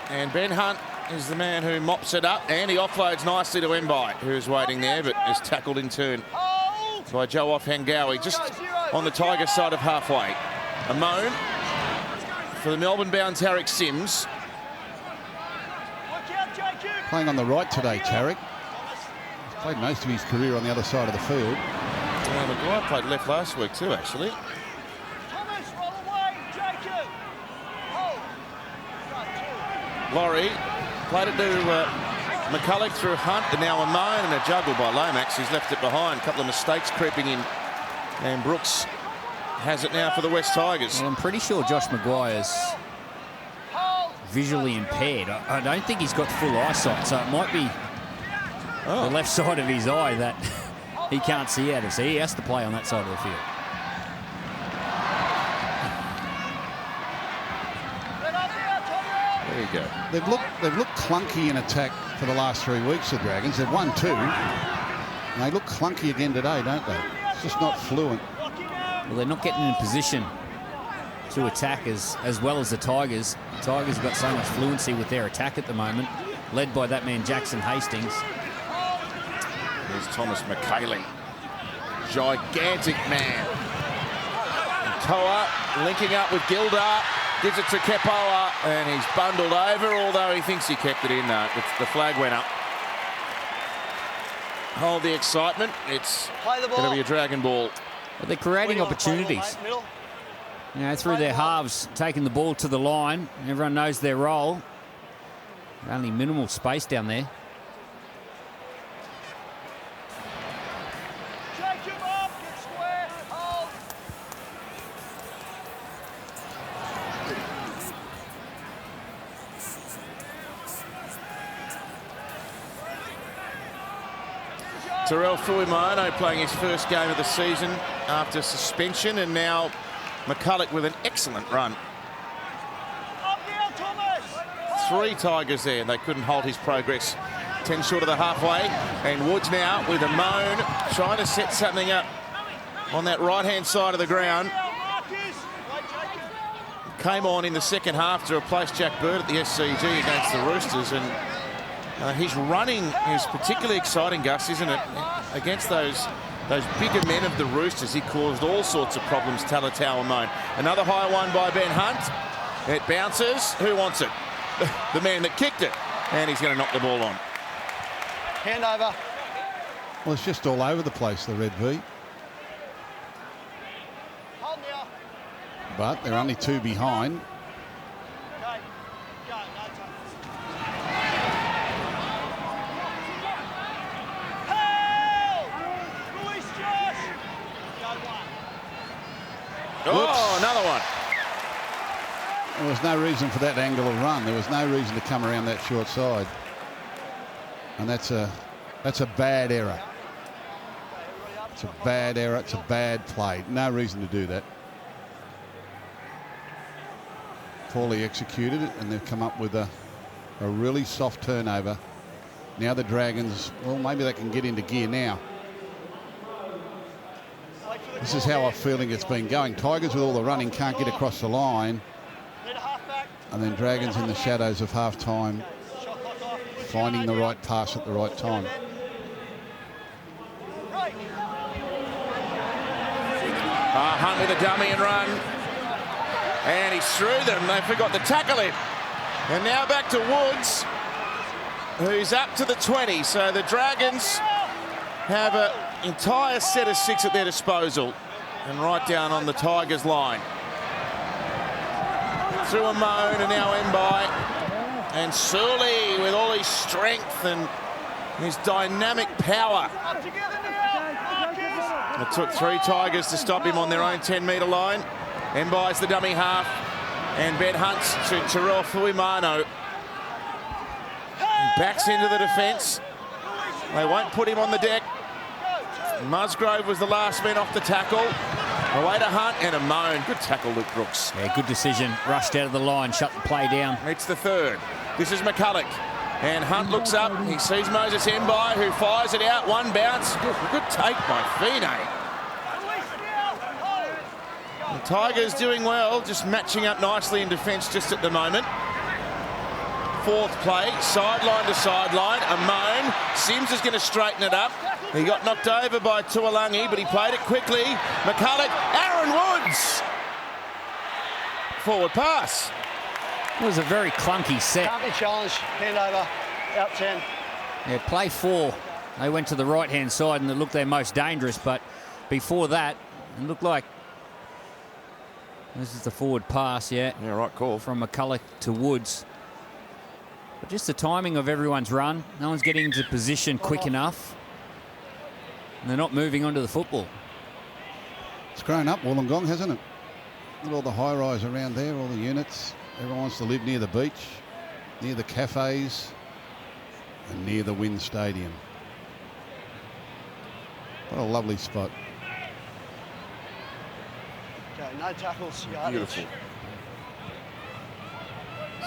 [SPEAKER 1] And Ben Hunt is the man who mops it up. And he offloads nicely to Mbai, who's waiting there, but is tackled in turn by Joe Off-Hangawi, just on the Tiger side of halfway. A moan for the Melbourne-bound Tarek Sims.
[SPEAKER 2] Playing on the right today, Tarek. He's played most of his career on the other side of the field.
[SPEAKER 1] Yeah, Maguire played left last week too, actually. Laurie played it to McCulloch through Hunt, and now a moan and a juggle by Lomax. He's left it behind. A couple of mistakes creeping in. And Brooks has it now for the West Tigers.
[SPEAKER 3] Well, I'm pretty sure Josh Maguire's visually impaired. I don't think he's got full eyesight, so it might be the left side of his eye that he can't see out of. So he has to play on that side of the field.
[SPEAKER 1] There you go.
[SPEAKER 2] They've looked clunky in attack for the last 3 weeks, the Dragons. They've won 2. And they look clunky again today, don't they? It's just not fluent.
[SPEAKER 3] Well, they're not getting in position to attack as well as the Tigers. The Tigers have got so much fluency with their attack at the moment, led by that man Jackson Hastings.
[SPEAKER 1] There's Thomas McKaylee. gigantic man. And Toa linking up with Gildar, gives it to Kepoa, and he's bundled over, although he thinks he kept it in. The flag went up. Hold the excitement. It's going to be a Dragon ball.
[SPEAKER 3] But they're creating opportunities. You know, through their halves, taking the ball to the line. Everyone knows their role. Only minimal space down there.
[SPEAKER 1] Terrell Fuimano playing his first game of the season after suspension, and now McCulloch with an excellent run. 3 Tigers there. They couldn't halt his progress. 10 short of the halfway, and Woods now with a moan, trying to set something up on that right-hand side of the ground. Came on in the second half to replace Jack Bird at the SCG against the Roosters, and his running is particularly exciting, Gus, isn't it? Against those bigger men of the Roosters, he caused all sorts of problems. Talatau Moan. Another high one by Ben Hunt. It bounces. Who wants it? The man that kicked it. And he's going to knock the ball on.
[SPEAKER 5] Hand over.
[SPEAKER 2] Well, it's just all over the place, the red V.
[SPEAKER 5] Hold now.
[SPEAKER 2] But they're only 2 behind.
[SPEAKER 1] Oh, another one.
[SPEAKER 2] There was no reason for that angle of run. There was no reason to come around that short side. And that's a bad error. It's a bad error. It's a bad play. No reason to do that. Poorly executed it, and they've come up with a really soft turnover. Now the Dragons, well, maybe they can get into gear now. This is how I'm feeling it's been going. Tigers with all the running can't get across the line. And then Dragons in the shadows of half-time, finding the right pass at the right time.
[SPEAKER 1] Hunt with a dummy and run. And he's through them. They forgot to tackle him. And now back to Woods, who's up to the 20. So the Dragons have an entire set of 6 at their disposal. And right down on the Tigers line. Through a moan, and now Mbai. And Surley with all his strength and his dynamic power. It took 3 Tigers to stop him on their own 10-metre line. Mbai's the dummy half. And Ben Hunt to Terrell Fuimano. Backs into the defence. They won't put him on the deck. Musgrove was the last man off the tackle. Away to Hunt and a moan. Good tackle, Luke Brooks.
[SPEAKER 3] Yeah, good decision. Rushed out of the line, shut the play down.
[SPEAKER 1] It's the 3rd. This is McCulloch. And Hunt looks up. He sees Moses Mbai, who fires it out. One bounce. Good take by Fine. The Tigers doing well, just matching up nicely in defence just at the moment. 4th play, sideline to sideline, a moan. Sims is going to straighten it up. He got knocked over by Tuolangi, but he played it quickly. McCulloch, Aaron Woods. Forward pass.
[SPEAKER 3] It was a very clunky set.
[SPEAKER 5] Can't be challenged. Hand over. Out 10.
[SPEAKER 3] Yeah, play 4. They went to the right-hand side and it looked their most dangerous, but before that, it looked like this is the forward pass, yeah.
[SPEAKER 1] Yeah, right call.
[SPEAKER 3] From McCulloch to Woods. But just the timing of everyone's run. No one's getting into position quick enough. And they're not moving onto the football.
[SPEAKER 2] It's grown up, Wollongong, hasn't it? Look at all the high-rise around there, all the units. Everyone wants to live near the beach, near the cafes, and near the Wynn Stadium. What a lovely spot.
[SPEAKER 5] Okay, no tackles. Yardage.
[SPEAKER 1] Beautiful.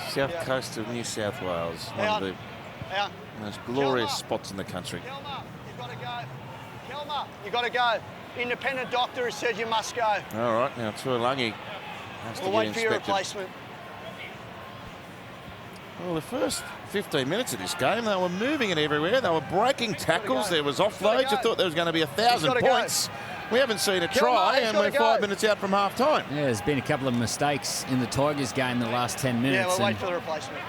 [SPEAKER 1] South coast of New South Wales. One of the most glorious spots in the country.
[SPEAKER 5] Kelma, you've got to go. Kelma, you've got to go. Independent doctor has said you must go.
[SPEAKER 1] All right, now Tuolangi has to
[SPEAKER 5] We'll
[SPEAKER 1] get
[SPEAKER 5] wait for your
[SPEAKER 1] inspected.
[SPEAKER 5] replacement.
[SPEAKER 1] Well, the first 15 minutes of this game, they were moving it everywhere. They were breaking tackles. There was offloads. I thought there was going to be 1,000 points. We haven't seen a try, and we're 5 minutes out from half-time.
[SPEAKER 3] Yeah, there's been a couple of mistakes in the Tigers game the last 10 minutes.
[SPEAKER 5] Yeah, we'll wait for the replacement.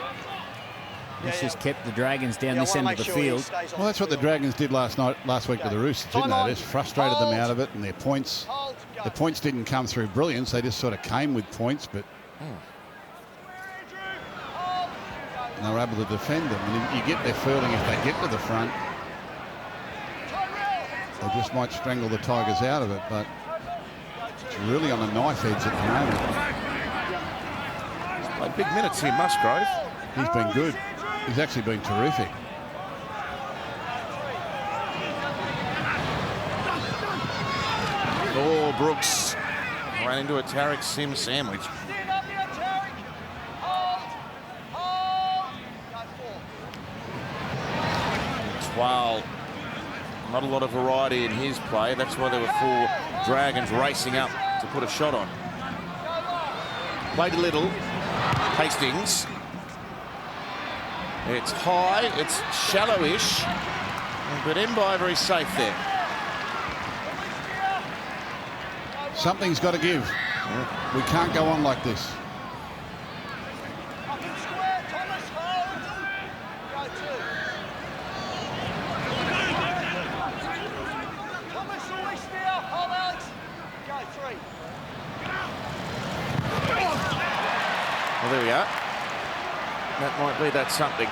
[SPEAKER 3] It's just kept the Dragons down this end of the field.
[SPEAKER 2] Well, that's what the Dragons did last week with the Roosters, didn't they? Just frustrated them out of it, and their points didn't come through brilliance. They just sort of came with points, but they were able to defend them. And you get their furling if they get to the front. They just might strangle the Tigers out of it, but it's really on a knife edge at the moment.
[SPEAKER 1] Like big minutes here, Musgrave.
[SPEAKER 2] He's been good. He's actually been terrific.
[SPEAKER 1] Oh, Brooks ran into a Tarek Sim sandwich. Twal, not a lot of variety in his play. That's why there were 4 Dragons racing up to put a shot on. Played a little. Hastings. It's high, it's shallowish, but Mbai very safe there.
[SPEAKER 2] Something's got to give. Yeah. We can't go on like this.
[SPEAKER 1] Well, there we are. That might be that something.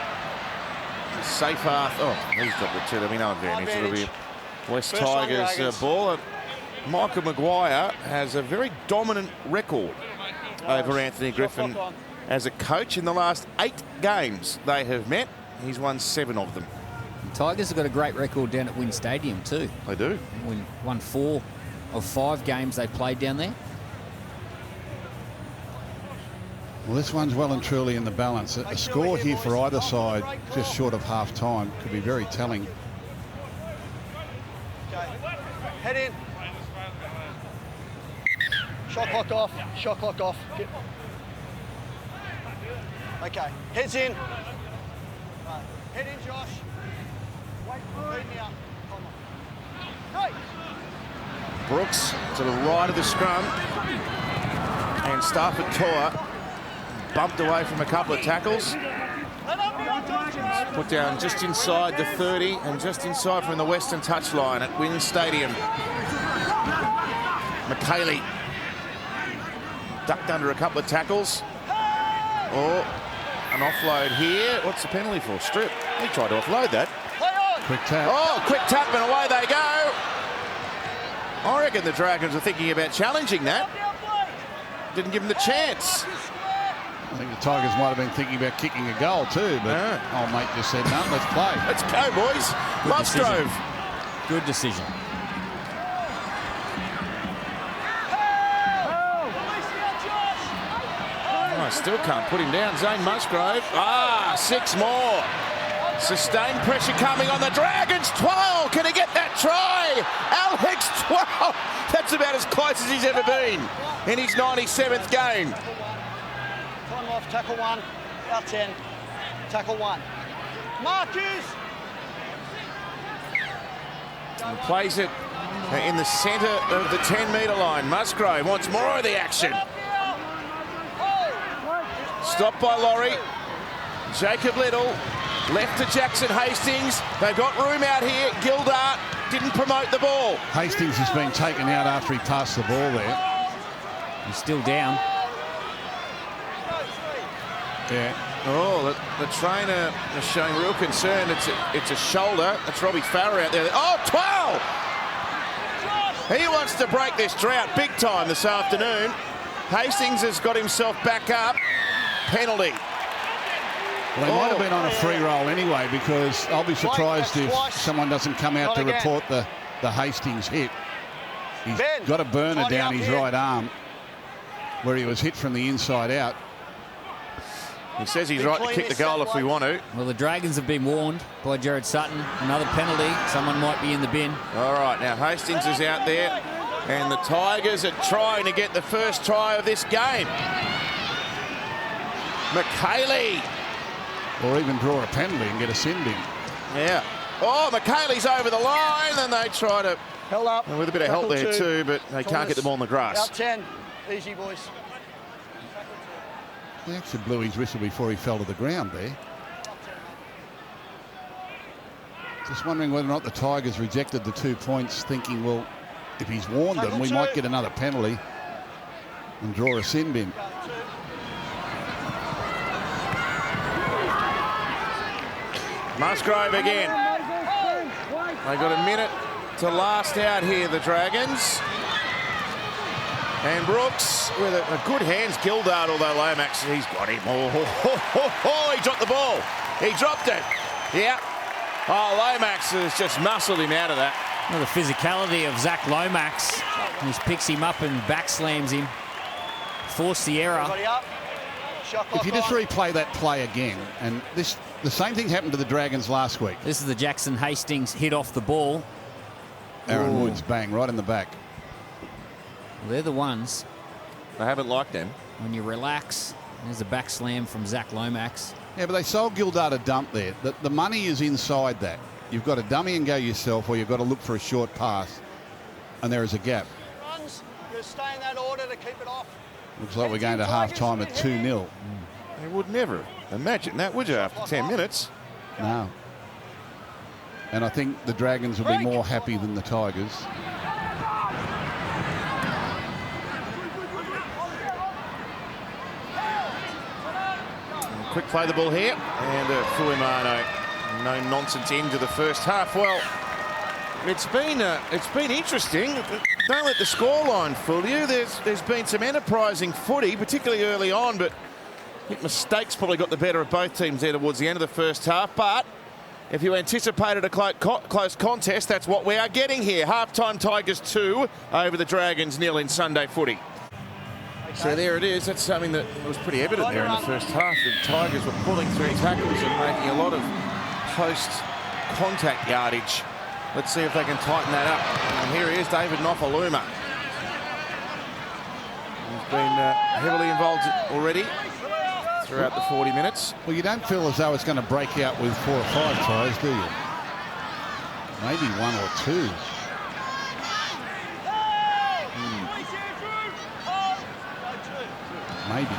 [SPEAKER 1] Safe half. Oh, he's dropped it to them. No advantage. It'll be West Tigers ball. Michael Maguire has a very dominant record over Anthony Griffin as a coach. In the last 8 games they have met, he's won 7 of them.
[SPEAKER 3] The Tigers have got a great record down at Wynn Stadium too.
[SPEAKER 1] They do.
[SPEAKER 3] Won 4 of 5 games they played down there.
[SPEAKER 2] Well, this one's well and truly in the balance. A score here for either side, just short of half-time, could be very telling.
[SPEAKER 5] Okay. Head in. Shot clock off. Shot clock off. Okay. Heads in. Right. Head in, Josh. Wait. Feed me up. Come on. Hey.
[SPEAKER 1] Brooks to the right of the scrum. And Stafford Toa bumped away from a couple of tackles. Put down just inside the 30 and just inside from the western touchline at Wynn Stadium. McKaylee ducked under a couple of tackles. Oh, an offload here. What's the penalty for? Strip. He tried to offload that.
[SPEAKER 2] Quick tap.
[SPEAKER 1] Oh, quick tap and away they go. I reckon the Dragons are thinking about challenging that. Didn't give them the chance.
[SPEAKER 2] I think the Tigers might have been thinking about kicking a goal too, but old mate just said, no, let's play.
[SPEAKER 1] Let's go, boys. Musgrove.
[SPEAKER 3] Good decision.
[SPEAKER 1] I still can't put him down. Zane Musgrove. 6 more. Sustained pressure coming on the Dragons. 12. Can he get that try? Alex 12. That's about as close as he's ever been in his 97th game.
[SPEAKER 5] Time off. Tackle 1. Out 10. Tackle 1. Marcus.
[SPEAKER 1] And plays it in the centre of the 10-metre line. Musgrove wants more of the action. Stopped by Laurie. Jacob Little left to Jackson Hastings. They've got room out here. Gildart didn't promote the ball.
[SPEAKER 2] Hastings has been taken out after he passed the ball there.
[SPEAKER 3] He's still down.
[SPEAKER 2] Yeah.
[SPEAKER 1] Oh, the trainer is showing real concern. It's a shoulder. That's Robbie Farrer out there. Oh, 12! He wants to break this drought big time this afternoon. Hastings has got himself back up. Penalty.
[SPEAKER 2] Well, they might have been on a free roll anyway, because I'll be surprised if someone doesn't come out to report the Hastings hit. He's got a burner down his right arm where he was hit from the inside out.
[SPEAKER 1] He says he's right to kick the goal if we want to.
[SPEAKER 3] Well, the Dragons have been warned by Jared Sutton. Another penalty. Someone might be in the bin.
[SPEAKER 1] All right, now Hastings is out there, and the Tigers are trying to get the first try of this game. McKaylee
[SPEAKER 2] Or even draw a penalty and get a sin bin.
[SPEAKER 1] Yeah. Oh, McKaylee's over the line, and they try to...
[SPEAKER 5] Held up.
[SPEAKER 1] With a bit of help there too, but they can't get the ball in the grass.
[SPEAKER 5] Out 10. Easy, boys.
[SPEAKER 2] He actually blew his whistle before he fell to the ground there. Just wondering whether or not the Tigers rejected the 2 points, thinking, well, if he's warned them, we might get another penalty and draw a sin bin.
[SPEAKER 1] Musgrove again. They got a minute to last out here, the Dragons. And Brooks with a good hands. Gildart, although Lomax, he's got him. He dropped the ball. He dropped it. Yeah. Oh, Lomax has just muscled him out of that.
[SPEAKER 3] Well, the physicality of Zach Lomax. He just picks him up and back slams him. Force the error.
[SPEAKER 2] If you just replay that play again, and the same thing happened to the Dragons last week.
[SPEAKER 3] This is the Jackson Hastings hit off the ball.
[SPEAKER 2] Aaron Woods, bang, right in the back.
[SPEAKER 3] Well, they're the ones.
[SPEAKER 1] They haven't liked them.
[SPEAKER 3] When you relax, there's a back slam from Zach Lomax.
[SPEAKER 2] Yeah, but they sold Gildart a dump there. The money is inside that. You've got to dummy and go yourself, or you've got to look for a short pass, and there is a gap.
[SPEAKER 5] Runs, you stay in that order to keep it off.
[SPEAKER 2] Looks like we're going to half-time at 2-0.
[SPEAKER 1] You would never imagine that, would you, after 10 minutes?
[SPEAKER 2] No. And I think the Dragons will be more happy than the Tigers.
[SPEAKER 1] Quick play the ball here, and Fuimano, no nonsense into the first half. Well, it's been interesting. Don't let the scoreline fool you. There's been some enterprising footy, particularly early on, but I think mistakes probably got the better of both teams there towards the end of the first half. But if you anticipated a close contest, that's what we are getting here. Half-time Tigers 2 over the Dragons 0 in Sunday footy. So there it is. That's something that was pretty evident there in the first half. The Tigers were pulling through tackles and making a lot of post-contact yardage. Let's see if they can tighten that up. And here he is, David Nofaluma. He's been heavily involved already throughout the 40 minutes.
[SPEAKER 2] Well, you don't feel as though it's going to break out with 4 or 5 tries, do you? Maybe 1 or 2. Maybe.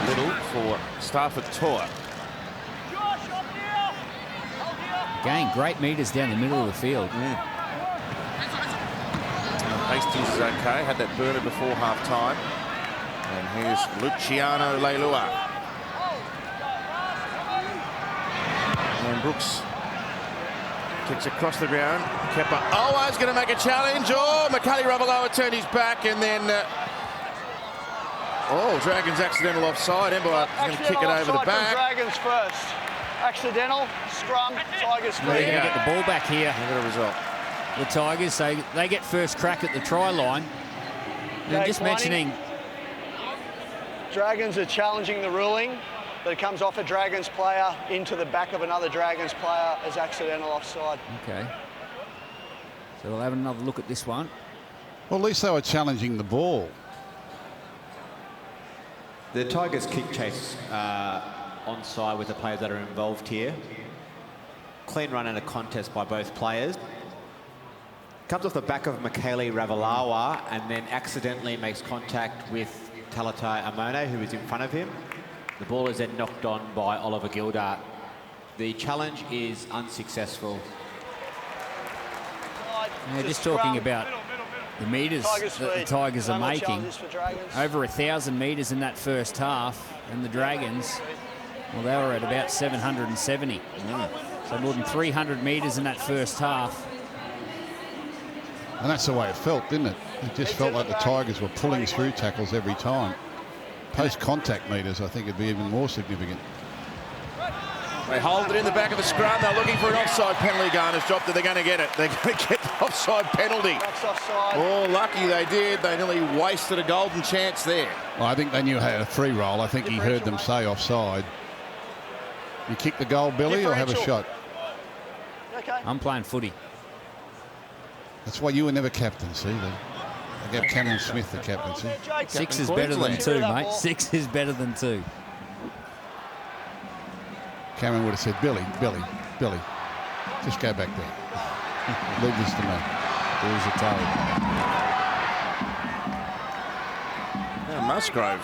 [SPEAKER 1] Little for Stafford Toa.
[SPEAKER 3] Again, great metres down the middle of the field.
[SPEAKER 1] Hastings is okay. Had that burner before half-time. And here's Luciano Leilua. And Brooks kicks across the ground. Kepper always going to make a challenge. Oh, Makali Ravaloa turned his back, and then Dragons accidental offside. Ember going to kick it over the back.
[SPEAKER 5] Dragons first. Accidental scrum. Tigers
[SPEAKER 3] They're going to get the ball back here.
[SPEAKER 1] Look at the result.
[SPEAKER 3] The Tigers, so they get first crack at the try line. And just mentioning,
[SPEAKER 5] Dragons are challenging the ruling. But it comes off a Dragons player into the back of another Dragons player as accidental offside.
[SPEAKER 3] Okay. So we'll have another look at this one.
[SPEAKER 2] Well, at least they were challenging the ball.
[SPEAKER 8] The Tigers kick chase onside with the players that are involved here. Clean run and a contest by both players. Comes off the back of Makali Ravalawa and then accidentally makes contact with Talatai Amone, who is in front of him. The ball is then knocked on by Oliver Gildart. The challenge is unsuccessful.
[SPEAKER 3] Yeah, just talking about the metres that the Tigers are making. Over 1,000 metres in that first half, and the Dragons, well, they were at about 770. So more than 300 metres in that first half.
[SPEAKER 2] And that's the way it felt, didn't it? It just felt like the Tigers were pulling through tackles every time. Post-contact meters, I think, would be even more significant.
[SPEAKER 1] They hold it in the back of the scrum. They're looking for an offside penalty. Garner's dropped it. They're going to get it. They're going to get the offside penalty.
[SPEAKER 5] That's offside.
[SPEAKER 1] Oh, lucky they did. They nearly wasted a golden chance there.
[SPEAKER 2] Well, I think they knew how to free roll. I think he heard them say offside. You kick the goal, Billy, or have a shot?
[SPEAKER 5] Okay.
[SPEAKER 3] I'm playing footy.
[SPEAKER 2] That's why you were never captain, see? They gave Cameron Smith the captaincy.
[SPEAKER 3] 6 is better than 2, mate. 6 is better than 2.
[SPEAKER 2] Cameron would have said, Billy, just go back there. Leave this to me.
[SPEAKER 3] There's a toe.
[SPEAKER 1] Now Musgrove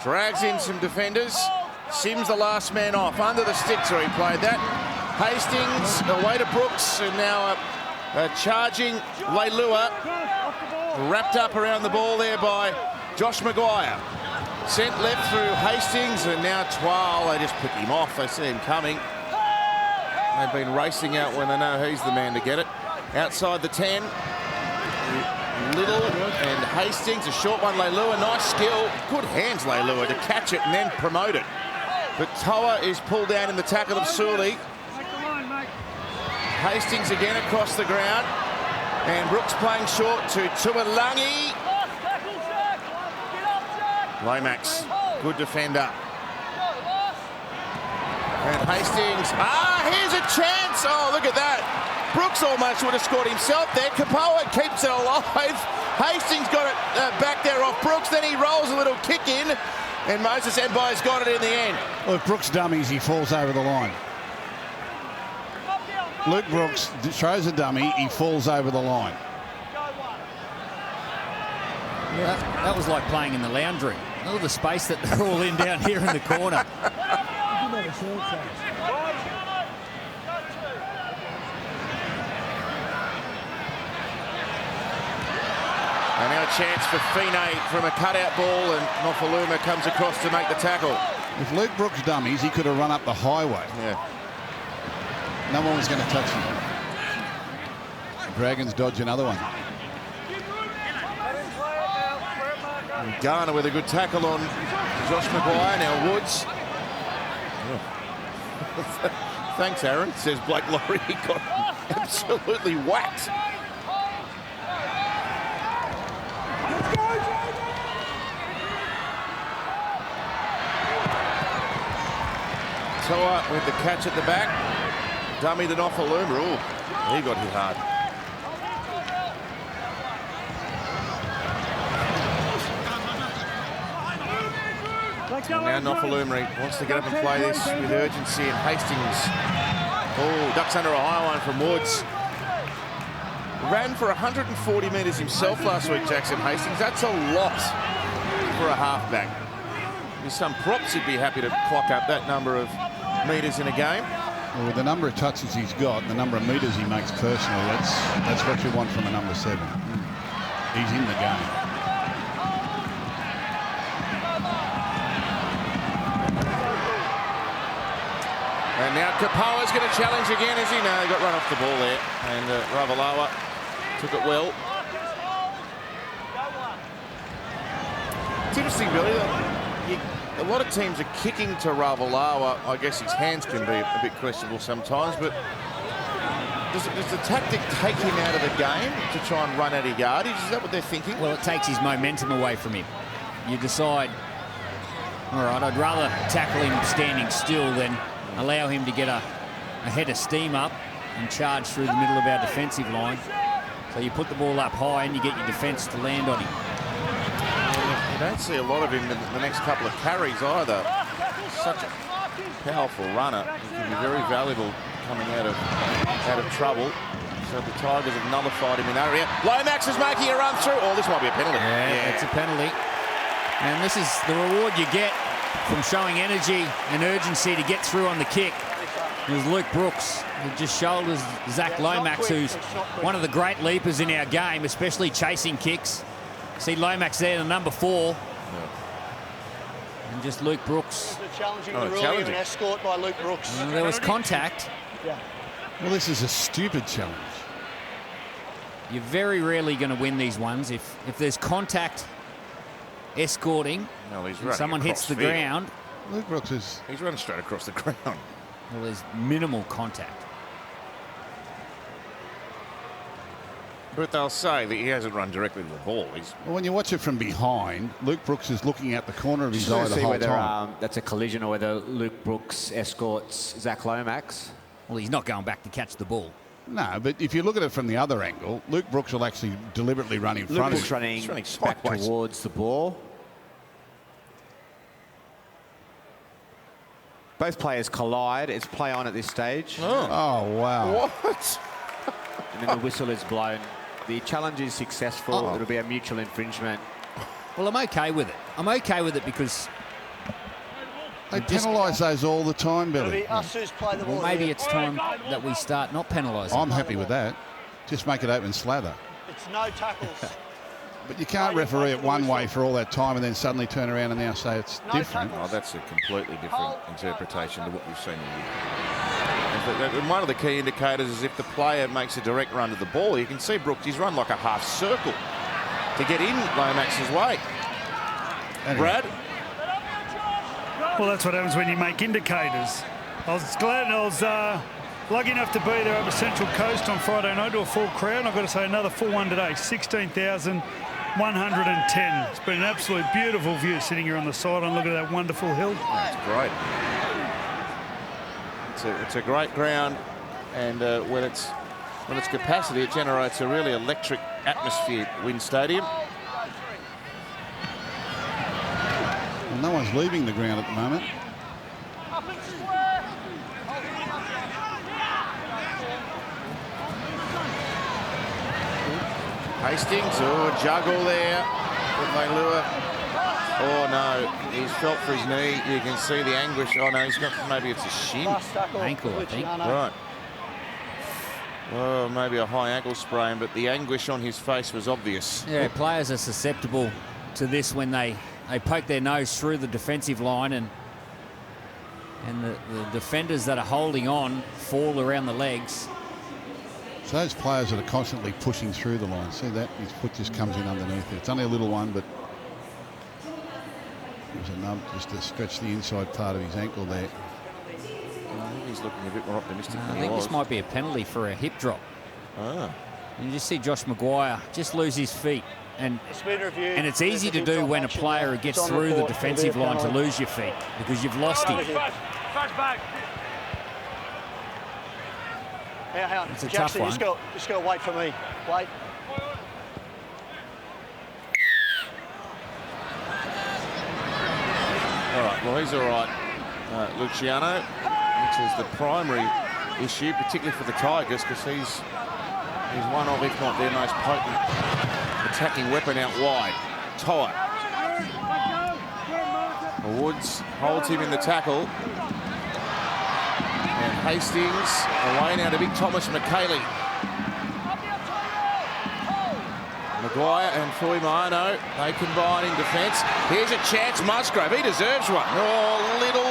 [SPEAKER 1] drags in some defenders. Sims the last man off. Under the sticks where he played that. Hastings away to Brooks, and now charging Leilua. Wrapped up around the ball there by Josh Maguire. Sent left through Hastings, and now Twal, they just pick him off. They see him coming. They've been racing out when they know he's the man to get it. Outside the 10, Little and Hastings, a short one, Leilua, nice skill. Good hands, Leilua, to catch it and then promote it. But Toa is pulled down in the tackle of Sully. Hastings again across the ground. And Brooks playing short to Tuolangi. Lomax, good defender. And Hastings, here's a chance. Oh, look at that. Brooks almost would have scored himself there. Kapoa keeps it alive. Hastings got it back there off Brooks. Then he rolls a little kick in. And Moses Edbye's got it in the end.
[SPEAKER 2] Well, if Brooks dummies, he falls over the line. Luke Brooks throws a dummy, he falls over the line.
[SPEAKER 3] Yeah, that was like playing in the lounge room. Look at the space that they're all in down here in the corner.
[SPEAKER 1] And now a chance for Fine from a cutout ball, and Nofaluma comes across to make the tackle.
[SPEAKER 2] If Luke Brooks dummies, he could have run up the highway.
[SPEAKER 1] Yeah.
[SPEAKER 2] No one was going to touch him. Dragons dodge another one.
[SPEAKER 1] And Garner with a good tackle on Josh Maguire. Now Woods. Thanks, Aaron, says Blake Laurie. He got absolutely whacked. Toa with the catch at the back. Dummy the Nofaluma. Oh, he got hit hard. Now Nofaluma wants to get up and play this with urgency, and Hastings, ducks under a high line from Woods. Ran for 140 metres himself last week, Jackson Hastings. That's a lot for a halfback. With some props, he'd be happy to clock up that number of metres in a game.
[SPEAKER 2] Well, with the number of touches he's got, the number of metres he makes personally, that's what you want from a number 7. He's in the game.
[SPEAKER 1] And now Kapoa's going to challenge again, is he? No, he got run off the ball there. And Ravalawa took it well. It's interesting, Billy, that a lot of teams are kicking to Ravalawa. I guess his hands can be a bit questionable sometimes, but does the tactic take him out of the game to try and run out of yardage? Is that what they're thinking?
[SPEAKER 3] Well, it takes his momentum away from him. You decide, all right, I'd rather tackle him standing still than allow him to get a head of steam up and charge through the middle of our defensive line. So you put the ball up high and you get your defence to land on him.
[SPEAKER 1] You don't see a lot of him in the next couple of carries either. Such a powerful runner. He can be very valuable coming out of trouble. So the Tigers have nullified him in that area. Lomax is making a run through. Oh, this might be a penalty.
[SPEAKER 3] Yeah, it's a penalty. And this is the reward you get from showing energy and urgency to get through on the kick. It was Luke Brooks who just shoulders Zach Lomax, who's one of the great leapers in our game, especially chasing kicks. See Lomax there, the number 4. And just Luke Brooks.
[SPEAKER 5] Challenging the rule here, an escort by Luke Brooks.
[SPEAKER 3] Well, there was contact.
[SPEAKER 5] Yeah.
[SPEAKER 2] Well, this is a stupid challenge.
[SPEAKER 3] You're very rarely going to win these ones. If there's contact escorting, and someone hits the ground.
[SPEAKER 2] Luke Brooks
[SPEAKER 1] he's running straight across the ground.
[SPEAKER 3] Well, there's minimal contact.
[SPEAKER 1] But they'll say that he hasn't run directly to the ball.
[SPEAKER 2] Well, when you watch it from behind, Luke Brooks is looking out the corner of his eye the whole time.
[SPEAKER 8] That's a collision or whether Luke Brooks escorts Zach Lomax.
[SPEAKER 3] Well, he's not going back to catch the ball.
[SPEAKER 2] No, but if you look at it from the other angle, Luke Brooks will actually deliberately run in front of
[SPEAKER 8] Brooks
[SPEAKER 2] him.
[SPEAKER 8] running back towards the ball. Both players collide. It's play on at this stage.
[SPEAKER 2] Oh, wow.
[SPEAKER 1] What?
[SPEAKER 8] And then the whistle is blown. The challenge is successful. It'll be a mutual infringement.
[SPEAKER 3] Well, I'm okay with it. I'm okay with it because
[SPEAKER 2] They penalise those all the time,
[SPEAKER 5] It'll
[SPEAKER 2] Billy.
[SPEAKER 5] be us who's play the ball.
[SPEAKER 3] well, maybe
[SPEAKER 5] here.
[SPEAKER 3] it's time that we start not penalising.
[SPEAKER 2] I'm happy with that. Just make it open slather.
[SPEAKER 5] It's no tackles.
[SPEAKER 2] But you can't referee it one way for all that time and then suddenly turn around and now say it's
[SPEAKER 5] No
[SPEAKER 2] different.
[SPEAKER 5] tackles.
[SPEAKER 1] Oh, that's a completely different interpretation to what we've seen here. And one of the key indicators is if the player makes a direct run to the ball. You can see Brooks, he's run like a half circle to get in Lomax's way. Brad?
[SPEAKER 4] Well, that's what happens when you make indicators. I was glad I was lucky enough to be there over Central Coast on Friday night to a full crowd. And I've got to say another full one today, 16,110. It's been an absolute beautiful view sitting here on the sideline. Look at that wonderful hill.
[SPEAKER 1] That's great. It's a great ground, and when it's capacity, it generates a really electric atmosphere at WIN Stadium.
[SPEAKER 2] Well, no one's leaving the ground at the moment.
[SPEAKER 1] Hastings, juggle there with Leilua. Oh no, he's felt for his knee. You can see the anguish. Oh no, he's got, maybe it's a shin.
[SPEAKER 3] Ankle, I think.
[SPEAKER 1] Right. Well, maybe a high ankle sprain, but the anguish on his face was obvious.
[SPEAKER 3] Yeah, players are susceptible to this when they poke their nose through the defensive line and the defenders that are holding on fall around the legs.
[SPEAKER 2] So those players that are constantly pushing through the line, see that? His foot just comes in underneath it. It's only a little one, but it was enough just to stretch the inside part of his ankle there.
[SPEAKER 1] I think he's looking a bit more optimistic than
[SPEAKER 3] I
[SPEAKER 1] he
[SPEAKER 3] think
[SPEAKER 1] was.
[SPEAKER 3] this might be a penalty for a hip drop.
[SPEAKER 1] Ah.
[SPEAKER 3] You just see Josh Maguire just lose his feet. And
[SPEAKER 5] It's been reviewed.
[SPEAKER 3] it's easy to do when a player gets
[SPEAKER 5] It's on
[SPEAKER 3] through the
[SPEAKER 5] report.
[SPEAKER 3] defensive
[SPEAKER 5] It'll be a
[SPEAKER 3] line to
[SPEAKER 5] penalty.
[SPEAKER 3] lose your feet because you've lost him.
[SPEAKER 5] Yeah, hang on.
[SPEAKER 3] It's a
[SPEAKER 5] Jackson,
[SPEAKER 3] tough one.
[SPEAKER 5] just got to wait for me. Wait.
[SPEAKER 1] All right, well, he's all right, Luciano, which is the primary issue, particularly for the Tigers, because he's one of, if not their most potent attacking weapon out wide. Toa. Woods holds him in the tackle. And Hastings away now to big Thomas McKaylee. Maguire and Fuimano, they combine in defence. Here's a chance, Musgrave, he deserves one. Oh, little,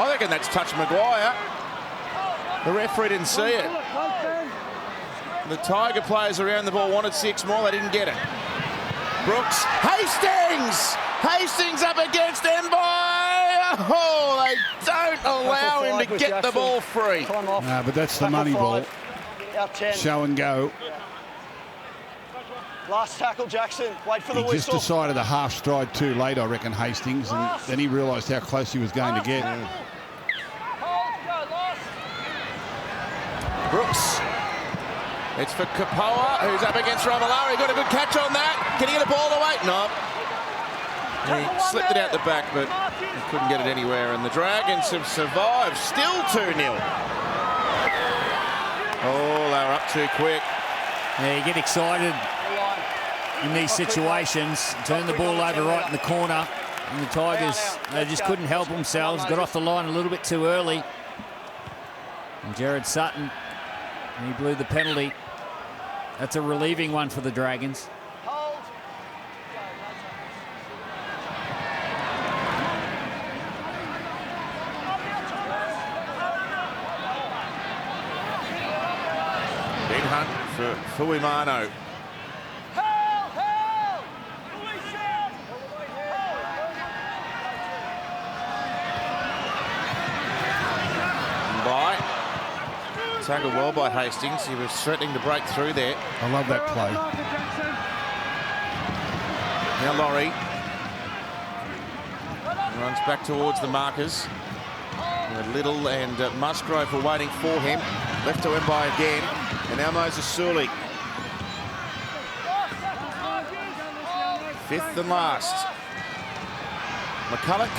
[SPEAKER 1] I reckon that's touched Maguire. The referee didn't see it. The Tiger players around the ball wanted 6 more, they didn't get it. Brooks, Hastings! Hastings up against Enboy! Oh, they don't allow him to get the ball free.
[SPEAKER 5] Time off.
[SPEAKER 2] No, but that's the
[SPEAKER 5] Tackle
[SPEAKER 2] money ball.
[SPEAKER 5] 5. Out 10.
[SPEAKER 2] Show and go.
[SPEAKER 5] Last tackle, Jackson. Wait for the
[SPEAKER 2] He just
[SPEAKER 5] whistle.
[SPEAKER 2] decided a half stride too late, I reckon, Hastings, and then he realised how close he was going to get.
[SPEAKER 1] Brooks. It's for Kapoa, who's up against Ravalauri. Got a good catch on that. Can he get the ball away? No. He slipped it out the back, but he couldn't get it anywhere. And the Dragons have survived. Still 2-0. Oh, they were up too quick.
[SPEAKER 3] Yeah, you get excited in these situations, turn the ball over right in the corner, and the Tigers, they just couldn't help themselves, got off the line a little bit too early. And Jared Sutton, he blew the penalty. That's a relieving one for the Dragons.
[SPEAKER 1] Big hunt for Fuimano. Tackled well by Hastings. He was threatening to break through there.
[SPEAKER 2] I love that play.
[SPEAKER 1] Now Laurie runs back towards the markers. Little and Musgrave were waiting for him. Left to Mbai again. And now Moses Sully. Fifth and last. McCulloch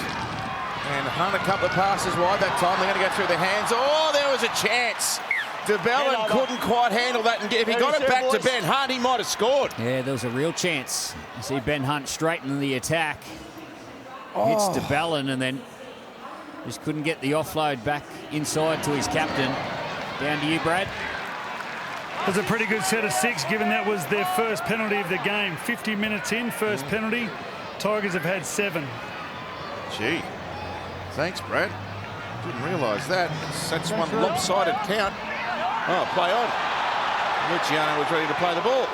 [SPEAKER 1] and Hunt a couple of passes wide that time. They're going to go through their hands. Oh, there was a chance. DeBellin couldn't quite handle that. And if he got it back to Ben Hunt, he might have scored.
[SPEAKER 3] Yeah, there was a real chance. You see Ben Hunt straighten the attack. Hits DeBellin and then just couldn't get the offload back inside to his captain. Down to you, Brad.
[SPEAKER 4] It was a pretty good set of 6, given that was their first penalty of the game. 50 minutes in, first penalty. Tigers have had 7.
[SPEAKER 1] Gee, thanks, Brad. Didn't realise that. That's one lopsided count. Oh, play on. Luciano was ready to play the ball.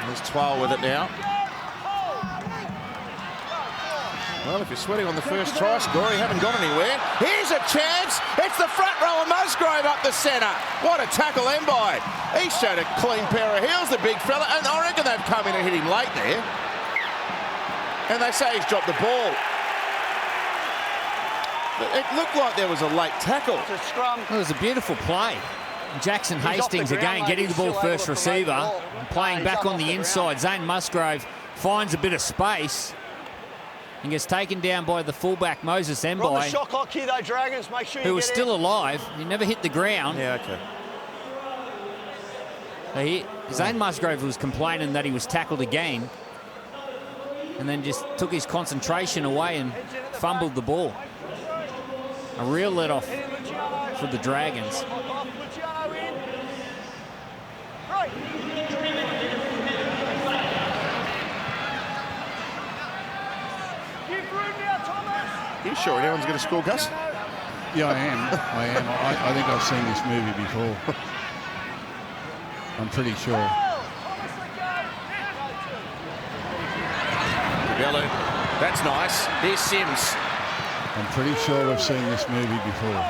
[SPEAKER 1] There's 12 with it now. Well, if you're sweating on the first try score, you haven't gone anywhere. Here's a chance. It's the front rower Musgrave up the centre. What a tackle, Mbai. He showed a clean pair of heels, the big fella, and I reckon they've come in and hit him late there. And they say he's dropped the ball. It looked like there was a late tackle.
[SPEAKER 5] It's a scrum.
[SPEAKER 3] It was a beautiful play. Jackson Hastings again getting the ball first receiver, playing back on the inside. Zane Musgrave finds a bit of space and gets taken down by the fullback Moses Mbai,
[SPEAKER 5] shot clock here, though, Dragons. Make sure
[SPEAKER 3] who was still alive. He never hit the ground.
[SPEAKER 1] Yeah, okay.
[SPEAKER 3] So Zane Musgrave was complaining that he was tackled again, and then just took his concentration away and fumbled the ball. A real let-off for the Dragons.
[SPEAKER 1] You sure anyone's going to score, Gus?
[SPEAKER 2] Yeah, I am. I think I've seen this movie before. I'm pretty sure.
[SPEAKER 1] DeBellin. That's nice. Here's Sims.
[SPEAKER 2] I'm pretty sure we've seen this movie before.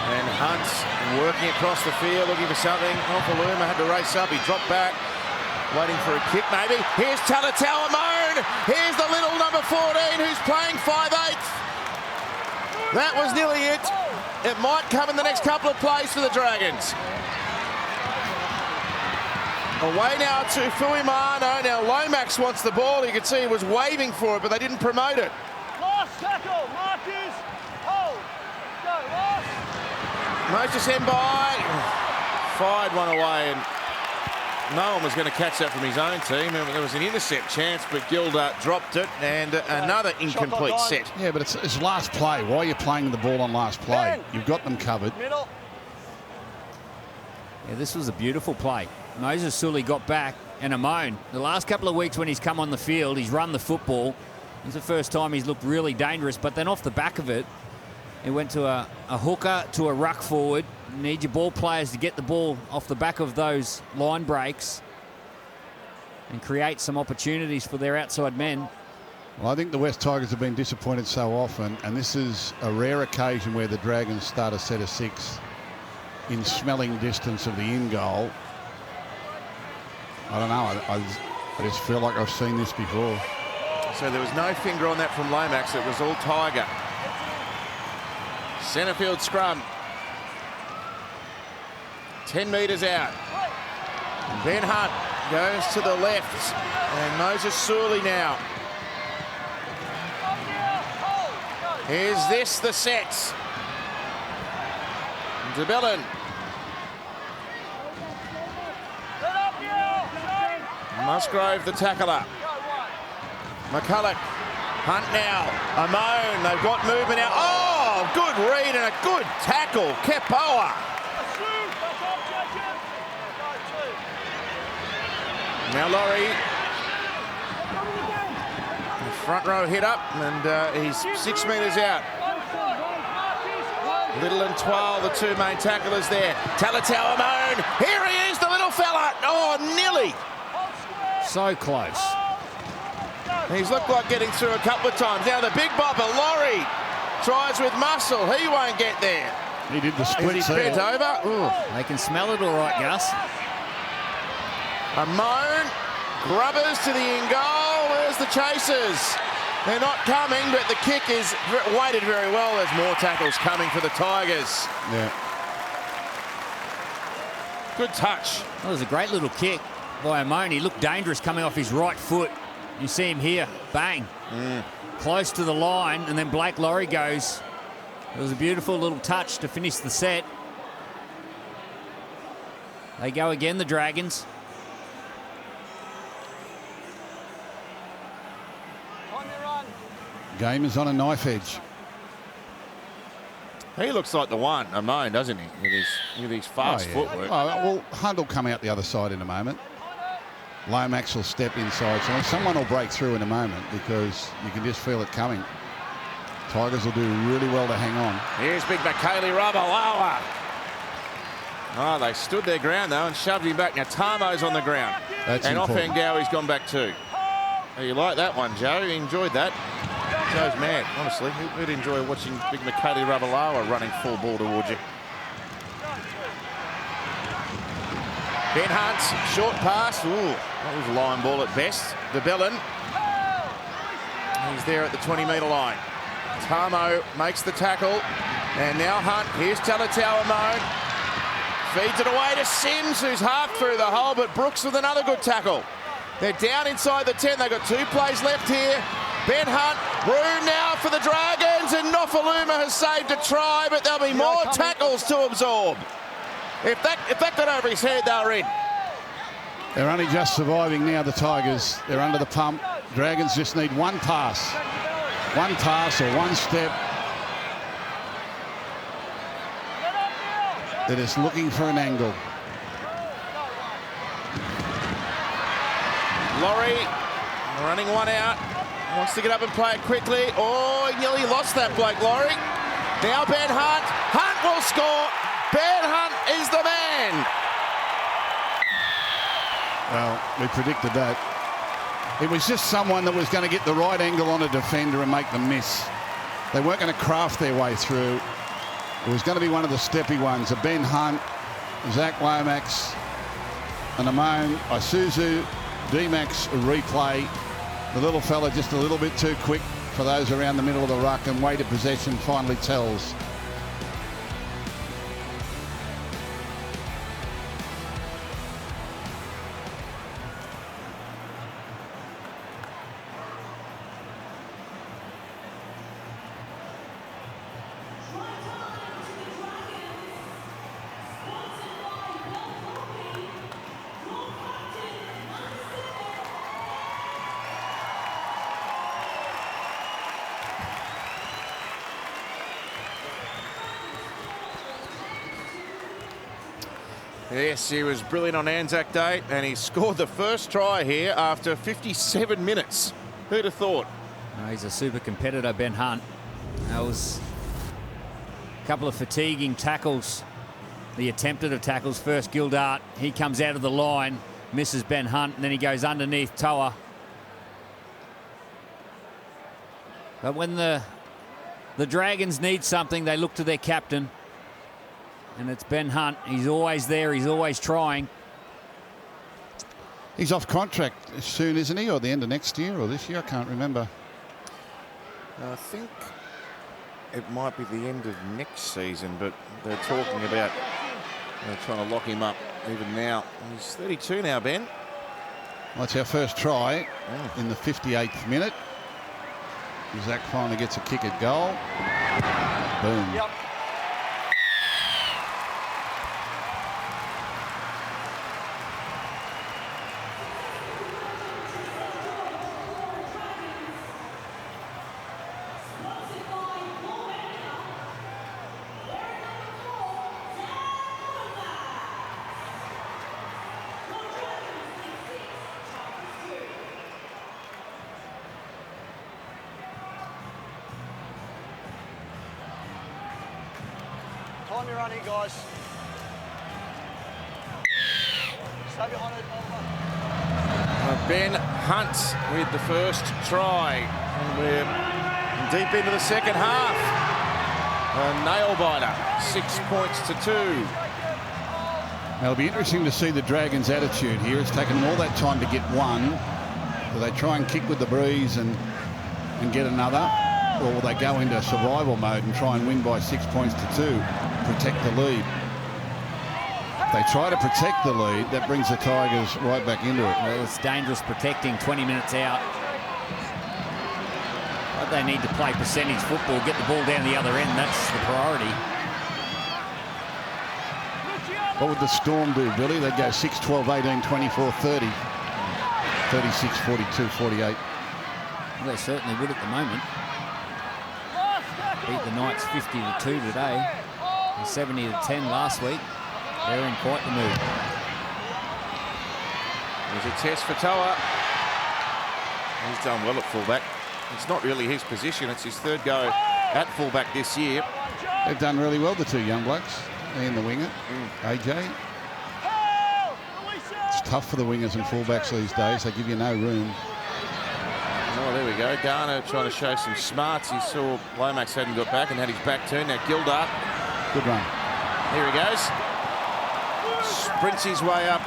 [SPEAKER 1] And Hunt's working across the field, looking for something. Opaluma had to race up. He dropped back, waiting for a kick maybe. Here's Talatau Amone. Here's the little number 14 who's playing 5/8. That was nearly it. It might come in the next couple of plays for the Dragons. Away now to Fuimano. Now Lomax wants the ball. You can see he was waving for it, but they didn't promote it.
[SPEAKER 5] Last tackle, Marcus. Hold. Go, last.
[SPEAKER 1] Moses Mbai fired one away, and no one was going to catch that from his own team. There was an intercept chance, but Gilder dropped it, and another incomplete set.
[SPEAKER 2] Yeah, but it's last play. Why are you playing the ball on last play? You've got them covered.
[SPEAKER 5] Middle.
[SPEAKER 3] Yeah, this was a beautiful play. Moses Sully got back, and Amone, the last couple of weeks when he's come on the field, he's run the football. It's the first time he's looked really dangerous, but then off the back of it, he went to a hooker to a ruck forward. You need your ball players to get the ball off the back of those line breaks and create some opportunities for their outside men.
[SPEAKER 2] Well, I think the West Tigers have been disappointed so often, and this is a rare occasion where the Dragons start a set of 6 in smelling distance of the in goal. I don't know. I just feel like I've seen this before.
[SPEAKER 1] So there was no finger on that from Lomax. It was all Tiger. Centre field scrum. 10 metres out. Ben Hunt goes to the left. And Moses Sully now. Here's this, the sets. DeBellin. Musgrave, the tackler. McCulloch. Hunt now. Amone. They've got movement now. Oh, good read and a good tackle. Kepoa. Now Laurie. The front row hit up, and he's 6 metres out. Little and Twal, the 2 main tacklers there. Talatau Amone. Here he is, the little fella. Oh, nearly.
[SPEAKER 3] So close.
[SPEAKER 1] He's looked like getting through a couple of times. Now the big bopper, Laurie, tries with muscle. He won't get there.
[SPEAKER 2] He did the split.
[SPEAKER 1] He's bent over. Ooh.
[SPEAKER 3] They can smell it all right, Gus.
[SPEAKER 1] A moan. Grubbers to the in goal. Where's the chasers? They're not coming, but the kick is weighted very well. There's more tackles coming for the Tigers.
[SPEAKER 2] Yeah.
[SPEAKER 1] Good touch.
[SPEAKER 3] That was a great little kick by Amon. He looked dangerous coming off his right foot. You see him here, bang, close to the line, and then Blake Laurie goes. It was a beautiful little touch to finish the set. They go again, the Dragons.
[SPEAKER 2] Game is on a knife edge.
[SPEAKER 1] He looks like the one, Amon, doesn't he? With his fast footwork.
[SPEAKER 2] Oh, well, Hunt will come out the other side in a moment. Lomax will step inside. So someone will break through in a moment because you can just feel it coming. Tigers will do really well to hang on.
[SPEAKER 1] Here's big Michaeli Ravalawa. Oh, they stood their ground, though, and shoved him back. Now Tamo's on the ground.
[SPEAKER 2] That's
[SPEAKER 1] and off
[SPEAKER 2] important.
[SPEAKER 1] Ngaui's gone back too. Oh, you like that one, Joe? You enjoyed that? Joe's mad, honestly. He'd enjoy watching big Michaeli Ravalawa running full ball towards you. Ben Hunt, short pass. Ooh, that was a line ball at best. De Bellin. He's there at the 20-metre line. Tamo makes the tackle. And now Hunt. Here's Talatau Amon. Feeds it away to Sims, who's half through the hole, but Brooks with another good tackle. They're down inside the 10. They've got 2 plays left here. Ben Hunt, room now for the Dragons, and Nofaluma has saved a try, but there'll be more tackles to absorb. If that got over his head, they're in.
[SPEAKER 2] They're only just surviving now, the Tigers. They're under the pump. Dragons just need one pass. One pass or one step. They're just looking for an angle.
[SPEAKER 1] Laurie running one out. Wants to get up and play it quickly. Oh, he nearly lost that bloke, Laurie. Now Ben Hunt. Hunt will score. Ben Hunt is the man.
[SPEAKER 2] Well, we predicted that. It was just someone that was going to get the right angle on a defender and make them miss. They weren't going to craft their way through. It was going to be one of the steppy ones. A Ben Hunt, Zach Lomax, and Amon Isuzu, D-Max replay. The little fella just a little bit too quick for those around the middle of the ruck, and weighted possession finally tells.
[SPEAKER 1] Yes, he was brilliant on Anzac Day, and he scored the first try here after 57 minutes. Who'd have thought?
[SPEAKER 3] He's a super competitor, Ben Hunt. That was a couple of fatiguing tackles. The attempted of tackles. First Gildart, he comes out of the line, misses Ben Hunt, and then he goes underneath Toa. But when the Dragons need something, they look to their captain. And it's Ben Hunt. He's always there. He's always trying.
[SPEAKER 2] He's off contract soon, isn't he? Or the end of next year or this year? I can't remember.
[SPEAKER 1] I think it might be the end of next season, but they're talking about trying to lock him up even now. He's 32 now, Ben.
[SPEAKER 2] Well, that's our first try in the 58th minute. Zach finally gets a kick at goal. Boom.
[SPEAKER 5] Yep. Time you're running, guys. Stay behind it.
[SPEAKER 1] Ben Hunt with the first try. And we're deep into the second half. A nail-biter, 6 points to 2.
[SPEAKER 2] Now, it'll be interesting to see the Dragons' attitude here. It's taken them all that time to get one. Will they try and kick with the breeze and get another? Or will they go into survival mode and try and win by 6 points to 2, protect the lead? If they try to protect the lead, that brings the Tigers right back into it.
[SPEAKER 3] Well, it's dangerous protecting 20 minutes out. But they need to play percentage football, get the ball down the other end. That's the priority.
[SPEAKER 2] What would the Storm do, Billy? They'd go 6, 12, 18, 24, 30. 36, 42, 48.
[SPEAKER 3] Well, they certainly would at the moment. Beat the Knights 50-2 today. And 70-10 last week. They're in quite the mood.
[SPEAKER 1] There's a test for Toa. He's done well at fullback. It's not really his position. It's his third go at fullback this year.
[SPEAKER 2] They've done really well, the two young blokes. And the winger, AJ. It's tough for the wingers and fullbacks these days. They give you no room.
[SPEAKER 1] Oh, there we go. Garner trying to show some smarts. He saw Lomax hadn't got back and had his back turned. Now Gildart.
[SPEAKER 2] Good run.
[SPEAKER 1] Here he goes. Sprints his way up.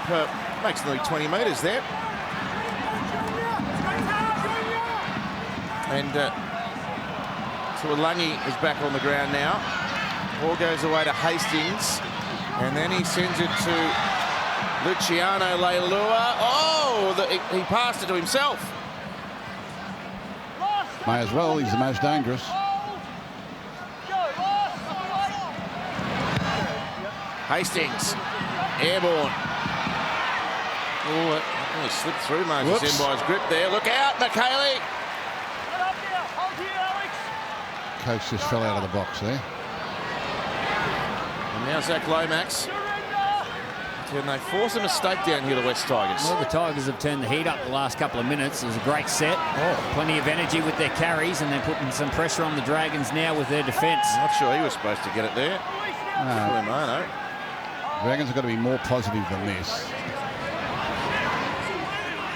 [SPEAKER 1] Makes nearly 20 metres there. And Tuolangi is back on the ground now. Ball goes away to Hastings. And then he sends it to Luciano Leilua. Oh, he passed it to himself.
[SPEAKER 2] May as well. He's the most dangerous.
[SPEAKER 1] Hastings. Airborne. Oh, he slipped through Moses Mbai's grip there. Look out, McKaylee.
[SPEAKER 2] Coach just fell out of the box there.
[SPEAKER 1] And now Zach Lomax. And they force a mistake down here, the West Tigers.
[SPEAKER 3] Well, the Tigers have turned the heat up the last couple of minutes. It was a great set. Plenty of energy with their carries, and they're putting some pressure on the Dragons now with their defence.
[SPEAKER 1] I'm not sure he was supposed to get it there.
[SPEAKER 2] No. Dragons have got to be more positive than this.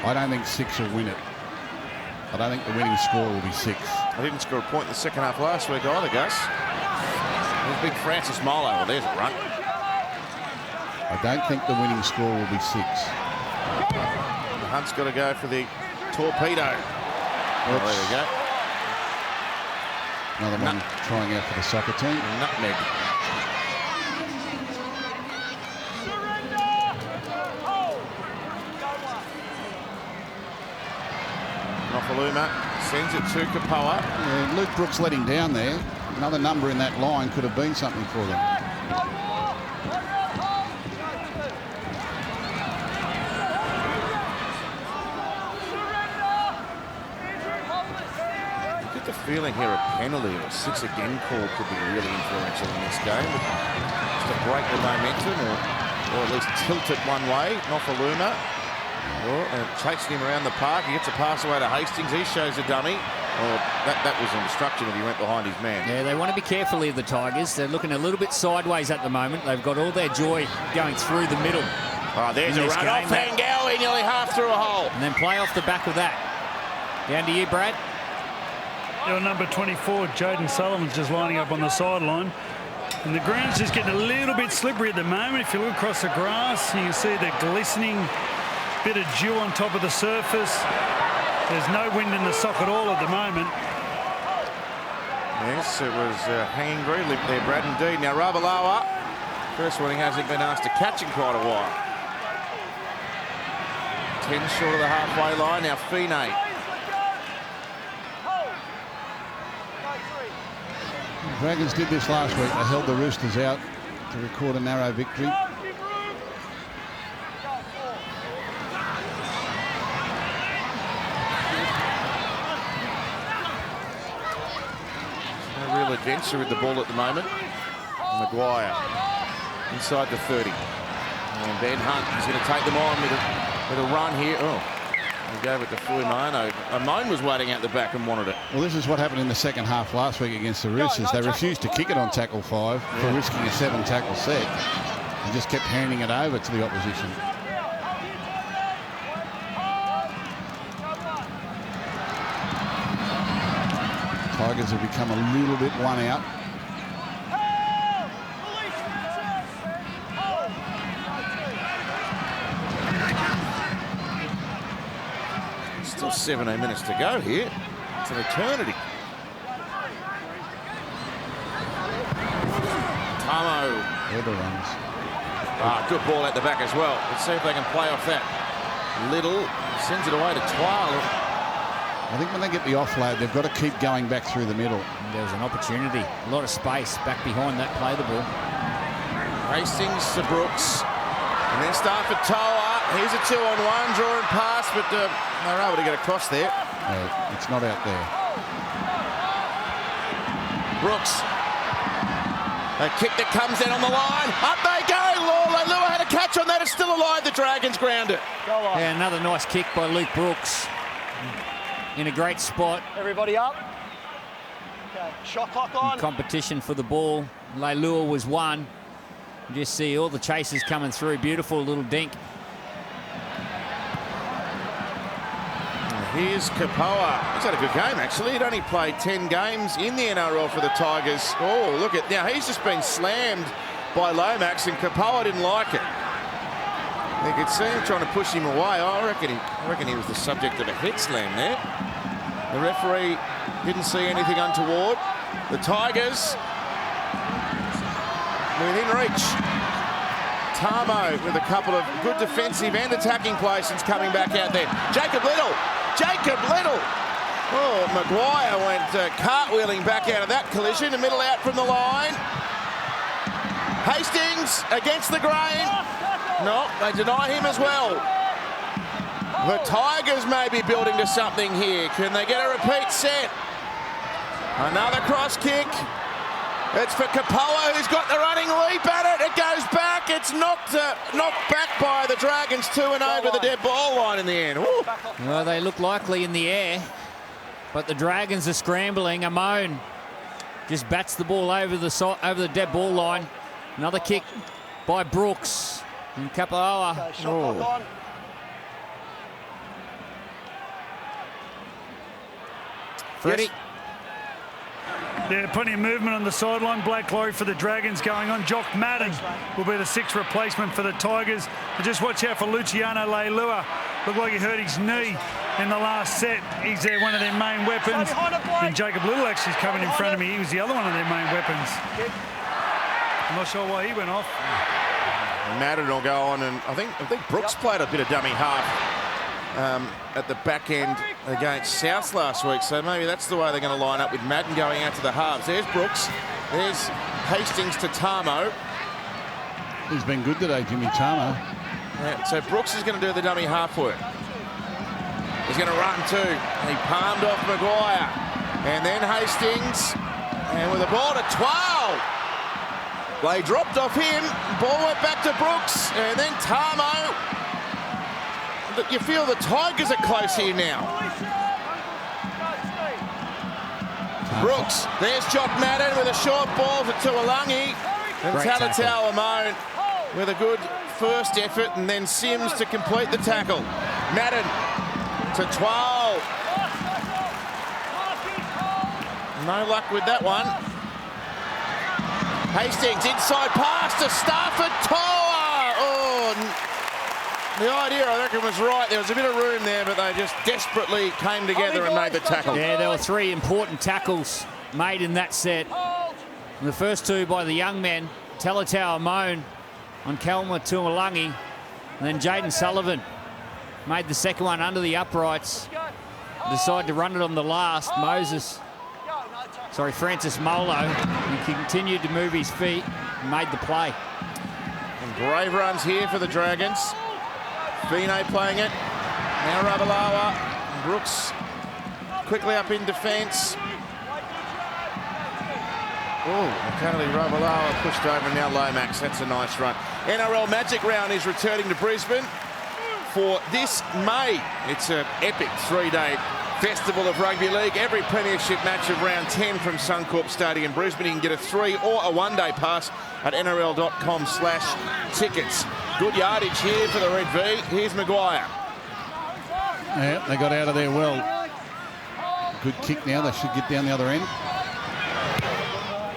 [SPEAKER 2] I don't think 6 will win it. I don't think the winning score will be 6.
[SPEAKER 1] I didn't score a point in the second half last week either, Gus. There's big Francis Molo. Well, there's a run.
[SPEAKER 2] I don't think the winning score will be 6.
[SPEAKER 1] Hunt's got to go for the torpedo. Oh, there we go.
[SPEAKER 2] Another one trying out for the soccer team.
[SPEAKER 1] Nutmeg. Nofaluma sends it to Kapoa.
[SPEAKER 2] Yeah, Luke Brooks let him down there. Another number in that line could have been something for them.
[SPEAKER 1] Feeling here a penalty or 6 again call could be really influential in this game. Just to break the momentum or at least tilt it one way. Nofaluma. And chasing him around the park. He gets a pass away to Hastings. He shows a dummy. Oh, that was an obstruction if he went behind his man.
[SPEAKER 3] Yeah, they want to be careful here, the Tigers. They're looking a little bit sideways at the moment. They've got all their joy going through the middle.
[SPEAKER 1] Oh, there's a run off Hangowie, nearly half through a hole.
[SPEAKER 3] And then play off the back of that. Down to you, Brad.
[SPEAKER 4] Your number 24, Jaden Sullivan's just lining up on the sideline. And the ground's just getting a little bit slippery at the moment. If you look across the grass, you can see the glistening bit of dew on top of the surface. There's no wind in the sock at all at the moment.
[SPEAKER 1] Yes, it was hanging very limp there, Brad, indeed. Now, Ravalawa, first one he hasn't been asked to catch in quite a while. 10 short of the halfway line. Now, Fine.
[SPEAKER 2] Dragons did this last week. They held the Roosters out to record a narrow victory.
[SPEAKER 1] No real adventure with the ball at the moment. Maguire inside the 30. And Ben Hunt is going to take them on with a run here. Oh, he gave it to Fuimano. Amon was waiting out the back and wanted it.
[SPEAKER 2] Well, this is what happened in the second half last week against the Roosters. They refused to kick it on tackle 5 for risking a 7-tackle set and just kept handing it over to the opposition. Tigers have become a little bit one out.
[SPEAKER 1] Still 17 minutes to go here. It's an eternity. Tamo.
[SPEAKER 2] Header runs.
[SPEAKER 1] Good ball at the back as well. Let's see if they can play off that. Little sends it away to Twal.
[SPEAKER 2] I think when they get the offload, they've got to keep going back through the middle.
[SPEAKER 3] And there's an opportunity. A lot of space back behind that. Play the ball.
[SPEAKER 1] Hastings to Brooks. And then start for Toa. Here's a 2-on-1, drawing pass, but they're able to get across there.
[SPEAKER 2] No, it's not out there.
[SPEAKER 1] Brooks. A kick that comes in on the line. Up they go. Lua had a catch on that. It's still alive. The Dragons ground it.
[SPEAKER 3] Yeah, another nice kick by Luke Brooks. In a great spot.
[SPEAKER 5] Everybody up. Okay, shot clock on.
[SPEAKER 3] In competition for the ball. Leilua was one. You just see all the chasers coming through. Beautiful little dink.
[SPEAKER 1] Here's Kapoa. He's had a good game, actually. He'd only played 10 games in the NRL for the Tigers. Oh, look at now. He's just been slammed by Lomax, and Kapoa didn't like it. You could see him trying to push him away. I reckon he was the subject of a head slam there. The referee didn't see anything untoward. The Tigers within reach. Tamo with a couple of good defensive and attacking plays coming back out there. Jacob Little. Oh, Maguire went cartwheeling back out of that collision. The middle out from the line. Hastings against the grain. No, they deny him as well. The Tigers may be building to something here. Can they get a repeat set? Another cross kick. It's for Kapoa, who's got the running leap at it. It goes back. It's knocked back by the Dragons to and over the dead ball line in the end. Ooh.
[SPEAKER 3] Well, they look likely in the air, but the Dragons are scrambling. Amon just bats the ball over the dead ball line. Another kick by Brooks and Kapoa.
[SPEAKER 5] Okay,
[SPEAKER 3] Freddie.
[SPEAKER 1] Yes.
[SPEAKER 4] Yeah, plenty of movement on the sideline. Black glory for the Dragons going on. Jock Madden will be the sixth replacement for the Tigers. And just watch out for Luciano Leilua. Looked like he hurt his knee in the last set. He's one of their main weapons. And Jacob Little actually is coming in front of me. He was the other one of their main weapons. I'm not sure why he went off.
[SPEAKER 1] Madden will go on, and I think Brooks played a bit of dummy half at the back end against South last week, so maybe that's the way they're going to line up with Madden going out to the halves. There's Brooks. There's Hastings to Tamo.
[SPEAKER 2] He's been good today, Jimmy Tamo.
[SPEAKER 1] Yeah, so Brooks is going to do the dummy half work. He's going to run too. He palmed off Maguire. And then Hastings. And with the ball to Twal. They dropped off him. Ball went back to Brooks. And then Tamo. You feel the Tigers are close here now. Brooks. There's Jock Madden with a short ball for Tuolangi. And Talatau Amon with a good first effort, and then Sims to complete the tackle. Madden to Twal. No luck with that one. Hastings inside pass to Stafford. Toa. Oh, the idea, I reckon, was right. There was a bit of room there, but they just desperately came together and made the tackle.
[SPEAKER 3] Yeah, there were three important tackles made in that set. And the first two by the young men, Talatau Amon on Kalma Tuolangi, and then Jaden Sullivan made the second one under the uprights. Decided to run it on the last. Francis Molo, he continued to move his feet and made the play.
[SPEAKER 1] And brave runs here for the Dragons. Fino playing it. Now Ravalawa. Brooks quickly up in defence. Oh, McCarthy Ravalawa pushed over, now Lomax. That's a nice run. NRL Magic Round is returning to Brisbane for this May. It's an epic three-day festival of rugby league. Every premiership match of round 10 from Suncorp Stadium in Brisbane. You can get a 3 or a 1-day pass at nrl.com/tickets. Good yardage here for the Red V. Here's Maguire.
[SPEAKER 2] Yeah, they got out of there well. Good kick now. They should get down the other end.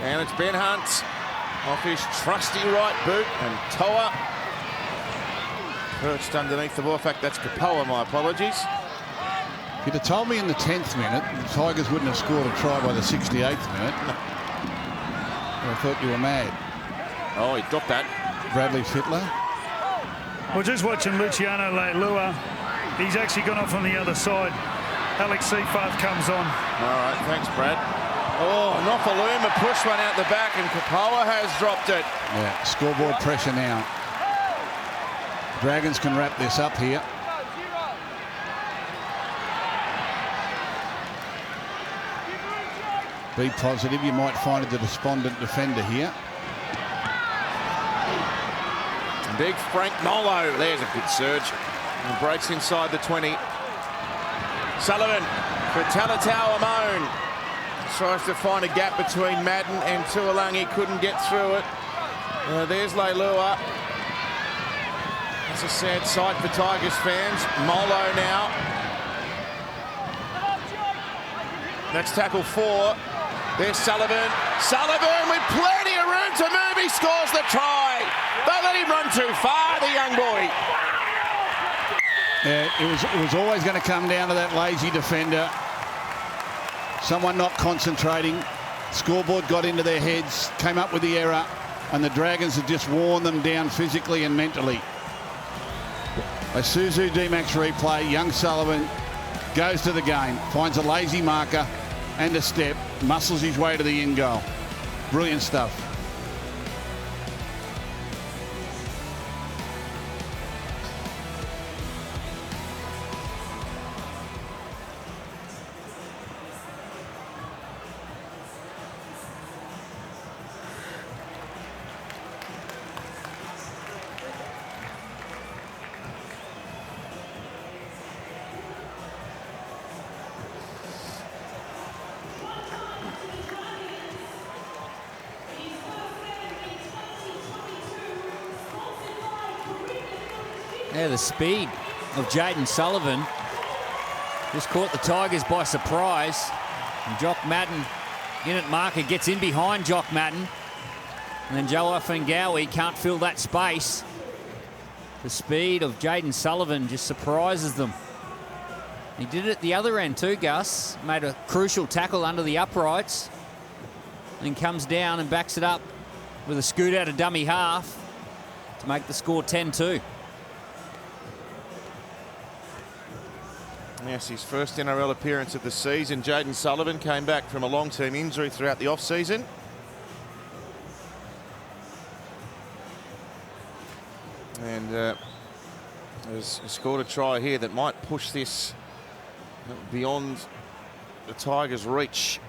[SPEAKER 1] And it's Ben Hunt off his trusty right boot, and Toa perched underneath the ball. In fact, that's Kapoa, my apologies.
[SPEAKER 2] If you'd have told me in the 10th minute the Tigers wouldn't have scored a try by the 68th minute, I thought you were mad.
[SPEAKER 1] Oh, he dropped that.
[SPEAKER 2] Bradley Fittler.
[SPEAKER 4] Well, just watching Luciano Leilua, he's actually gone off on the other side. Alex Seyfarth comes on.
[SPEAKER 1] All right, thanks, Brad. Oh, Nofaluma pushed one out the back, and Kapoa has dropped it.
[SPEAKER 2] Yeah, scoreboard pressure now. Dragons can wrap this up here. Be positive. You might find it the despondent defender here.
[SPEAKER 1] Big Frank Molo. There's a good surge. And breaks inside the 20. Sullivan for Talatau Amon. Tries to find a gap between Madden and Tuolangi. Couldn't get through it. There's Leilua. That's a sad sight for Tigers fans. Molo now. Next tackle 4. There's Sullivan. Sullivan with plenty of room to move. He scores the try. They let him run too far, the young boy.
[SPEAKER 2] Yeah, it was always going to come down to that lazy defender. Someone not concentrating. Scoreboard got into their heads, came up with the error, and the Dragons have just worn them down physically and mentally. A Suzu D-Max replay. Young Sullivan goes to the game, finds a lazy marker and a step, muscles his way to the end goal. Brilliant stuff.
[SPEAKER 3] Yeah, the speed of Jaden Sullivan just caught the Tigers by surprise. And Jock Madden in at marker, gets in behind Jock Madden. And then Joe Offengawi can't fill that space. The speed of Jaden Sullivan just surprises them. He did it at the other end too, Gus. Made a crucial tackle under the uprights. And comes down and backs it up with a scoot out of dummy half to make the score 10-2.
[SPEAKER 1] Yes, his first NRL appearance of the season. Jaden Sullivan came back from a long-term injury throughout the off-season. And has scored a try here that might push this beyond the Tigers' reach.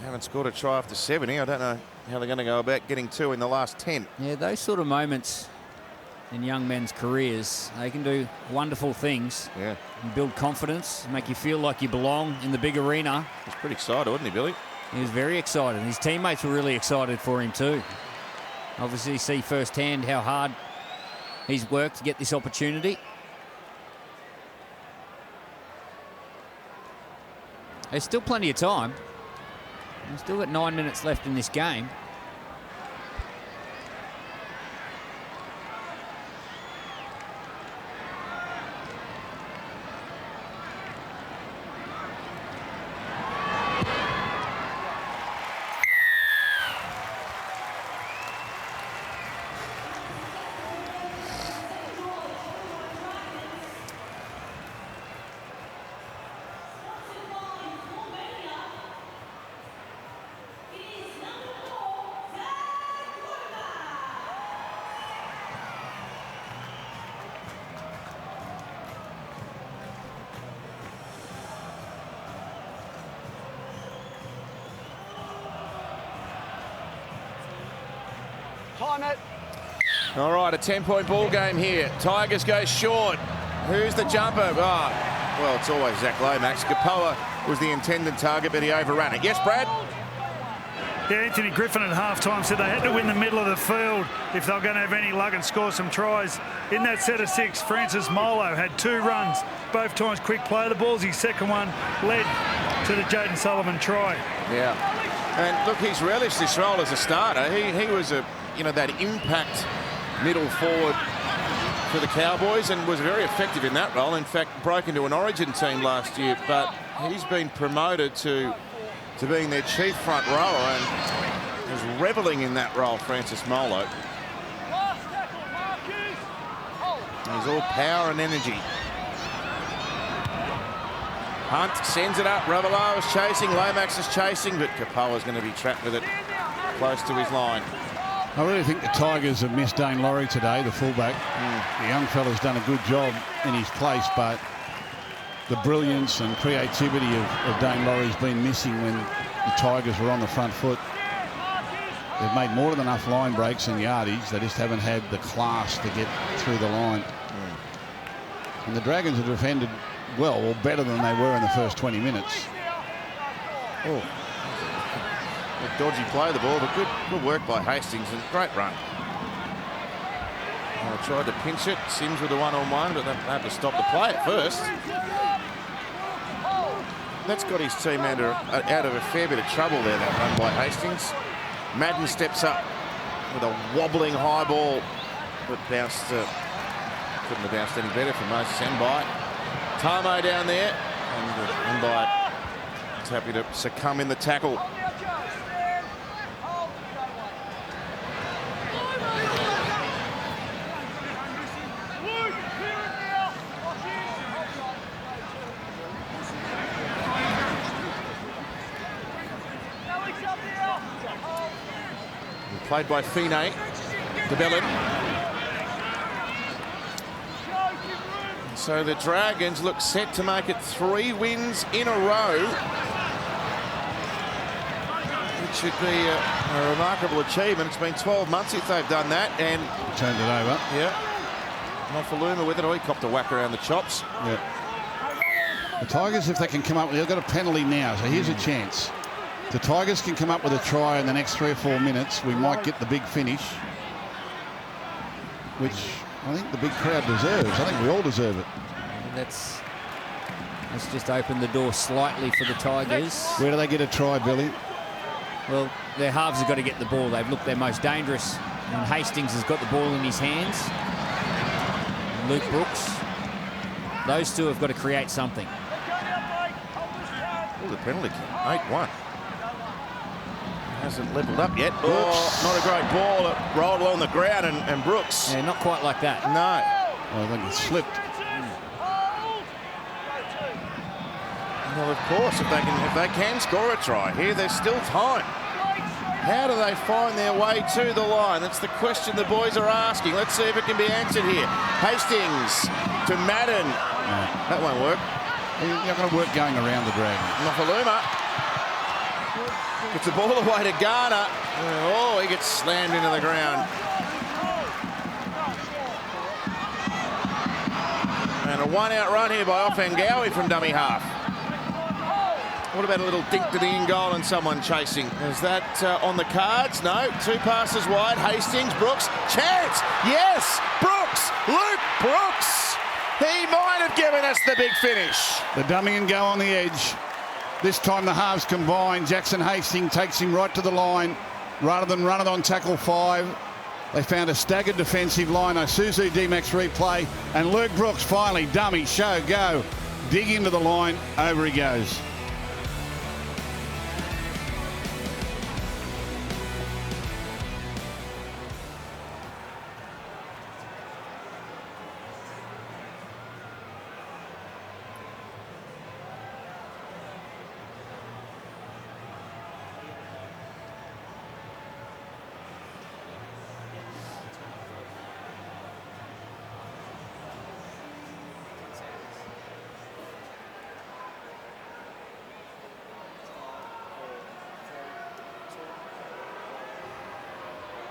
[SPEAKER 1] Haven't scored a try after 70. I don't know how they're going to go about getting 2 in the last 10.
[SPEAKER 3] Yeah, those sort of moments in young men's careers, they can do wonderful things.
[SPEAKER 1] Yeah.
[SPEAKER 3] And build confidence, make you feel like you belong in the big arena.
[SPEAKER 1] He was pretty excited, wasn't he, Billy?
[SPEAKER 3] He was very excited. His teammates were really excited for him too. Obviously see firsthand how hard he's worked to get this opportunity. There's still plenty of time. We've still got 9 minutes left in this game.
[SPEAKER 5] Time it.
[SPEAKER 1] All right, a 10-point ball game here. Tigers go short. Who's the jumper? Oh, well, it's always Zach Lomax. Kapoa was the intended target, but he overran it. Yes, Brad?
[SPEAKER 4] Yeah, Anthony Griffin at halftime said they had to win the middle of the field if they were going to have any luck and score some tries. In that set of 6, Francis Molo had 2 runs, both times quick play. The ball's his second one, led to the Jaden Sullivan try.
[SPEAKER 1] Yeah. And look, he's relished this role as a starter. He was that impact middle forward for the Cowboys and was very effective in that role. In fact, broke into an Origin team last year, but he's been promoted to being their chief front rower and is reveling in that role, Francis Molo. He's all power and energy. Hunt sends it up. Ravalawa is chasing. Lomax is chasing, but Kapoa's going to be trapped with it close to his line.
[SPEAKER 2] I really think the Tigers have missed Dane Laurie today, the fullback. The young fella's done a good job in his place, but the brilliance and creativity of Dane Laurie's been missing when the Tigers were on the front foot. They've made more than enough line breaks and yardage. They just haven't had the class to get through the line. And the Dragons have defended well, or better than they were in the first 20 minutes.
[SPEAKER 1] Oh, a dodgy play of the ball, but good work by Hastings and great run. Well, tried to pinch it. Sims with a one-on-one, but they had to stop the play at first. That's got his team out of a fair bit of trouble there, that run by Hastings. Madden steps up with a wobbling high ball, but bounced. Couldn't have bounced any better for Moses Mbai. Tamo down there, and Mbai is happy to succumb in the tackle. Played by Fine, DeBellin. So the Dragons look set to make it 3 wins in a row. It should be a remarkable achievement. It's been 12 months since they've done that, and
[SPEAKER 2] turned it over.
[SPEAKER 1] Yeah. Nofaluma with it. Oh, he copped a whack around the chops.
[SPEAKER 2] Yeah. The Tigers, if they can come up with, they've got a penalty now, so here's a chance. If the Tigers can come up with a try in the next 3 or 4 minutes, we might get the big finish, which I think the big crowd deserves. I think we all deserve it.
[SPEAKER 3] Let's just open the door slightly for the Tigers.
[SPEAKER 2] Where do they get a try, Billy?
[SPEAKER 3] Well, their halves have got to get the ball. They've looked their most dangerous. And Hastings has got the ball in his hands. And Luke Brooks. Those two have got to create something.
[SPEAKER 1] Oh, the penalty kick, 8-1. Hasn't levelled up yet. Oh, not a great ball. It rolled along the ground, and Brooks.
[SPEAKER 3] Yeah, not quite like that.
[SPEAKER 1] No.
[SPEAKER 2] I think it slipped.
[SPEAKER 1] Well, of course, if they can score a try here, there's still time. How do they find their way to the line? That's the question the boys are asking. Let's see if it can be answered here. Hastings to Madden.
[SPEAKER 2] No.
[SPEAKER 1] That won't work.
[SPEAKER 2] You're not going to work going around the Dragons.
[SPEAKER 1] Nofaluma gets the ball away to Garner. Oh, he gets slammed into the ground. And a one-out run here by Offengawi from dummy half. What about a little dink to the in goal and someone chasing? Is that on the cards? No. 2 passes wide. Hastings, Brooks. Chance! Yes! Brooks! Luke Brooks! He might have given us the big finish.
[SPEAKER 2] The dummy and go on the edge. This time the halves combine. Jackson Hastings takes him right to the line rather than run it on tackle 5. They found a staggered defensive line. Isuzu D-Max replay. And Luke Brooks finally, dummy, show, go. Dig into the line. Over he goes.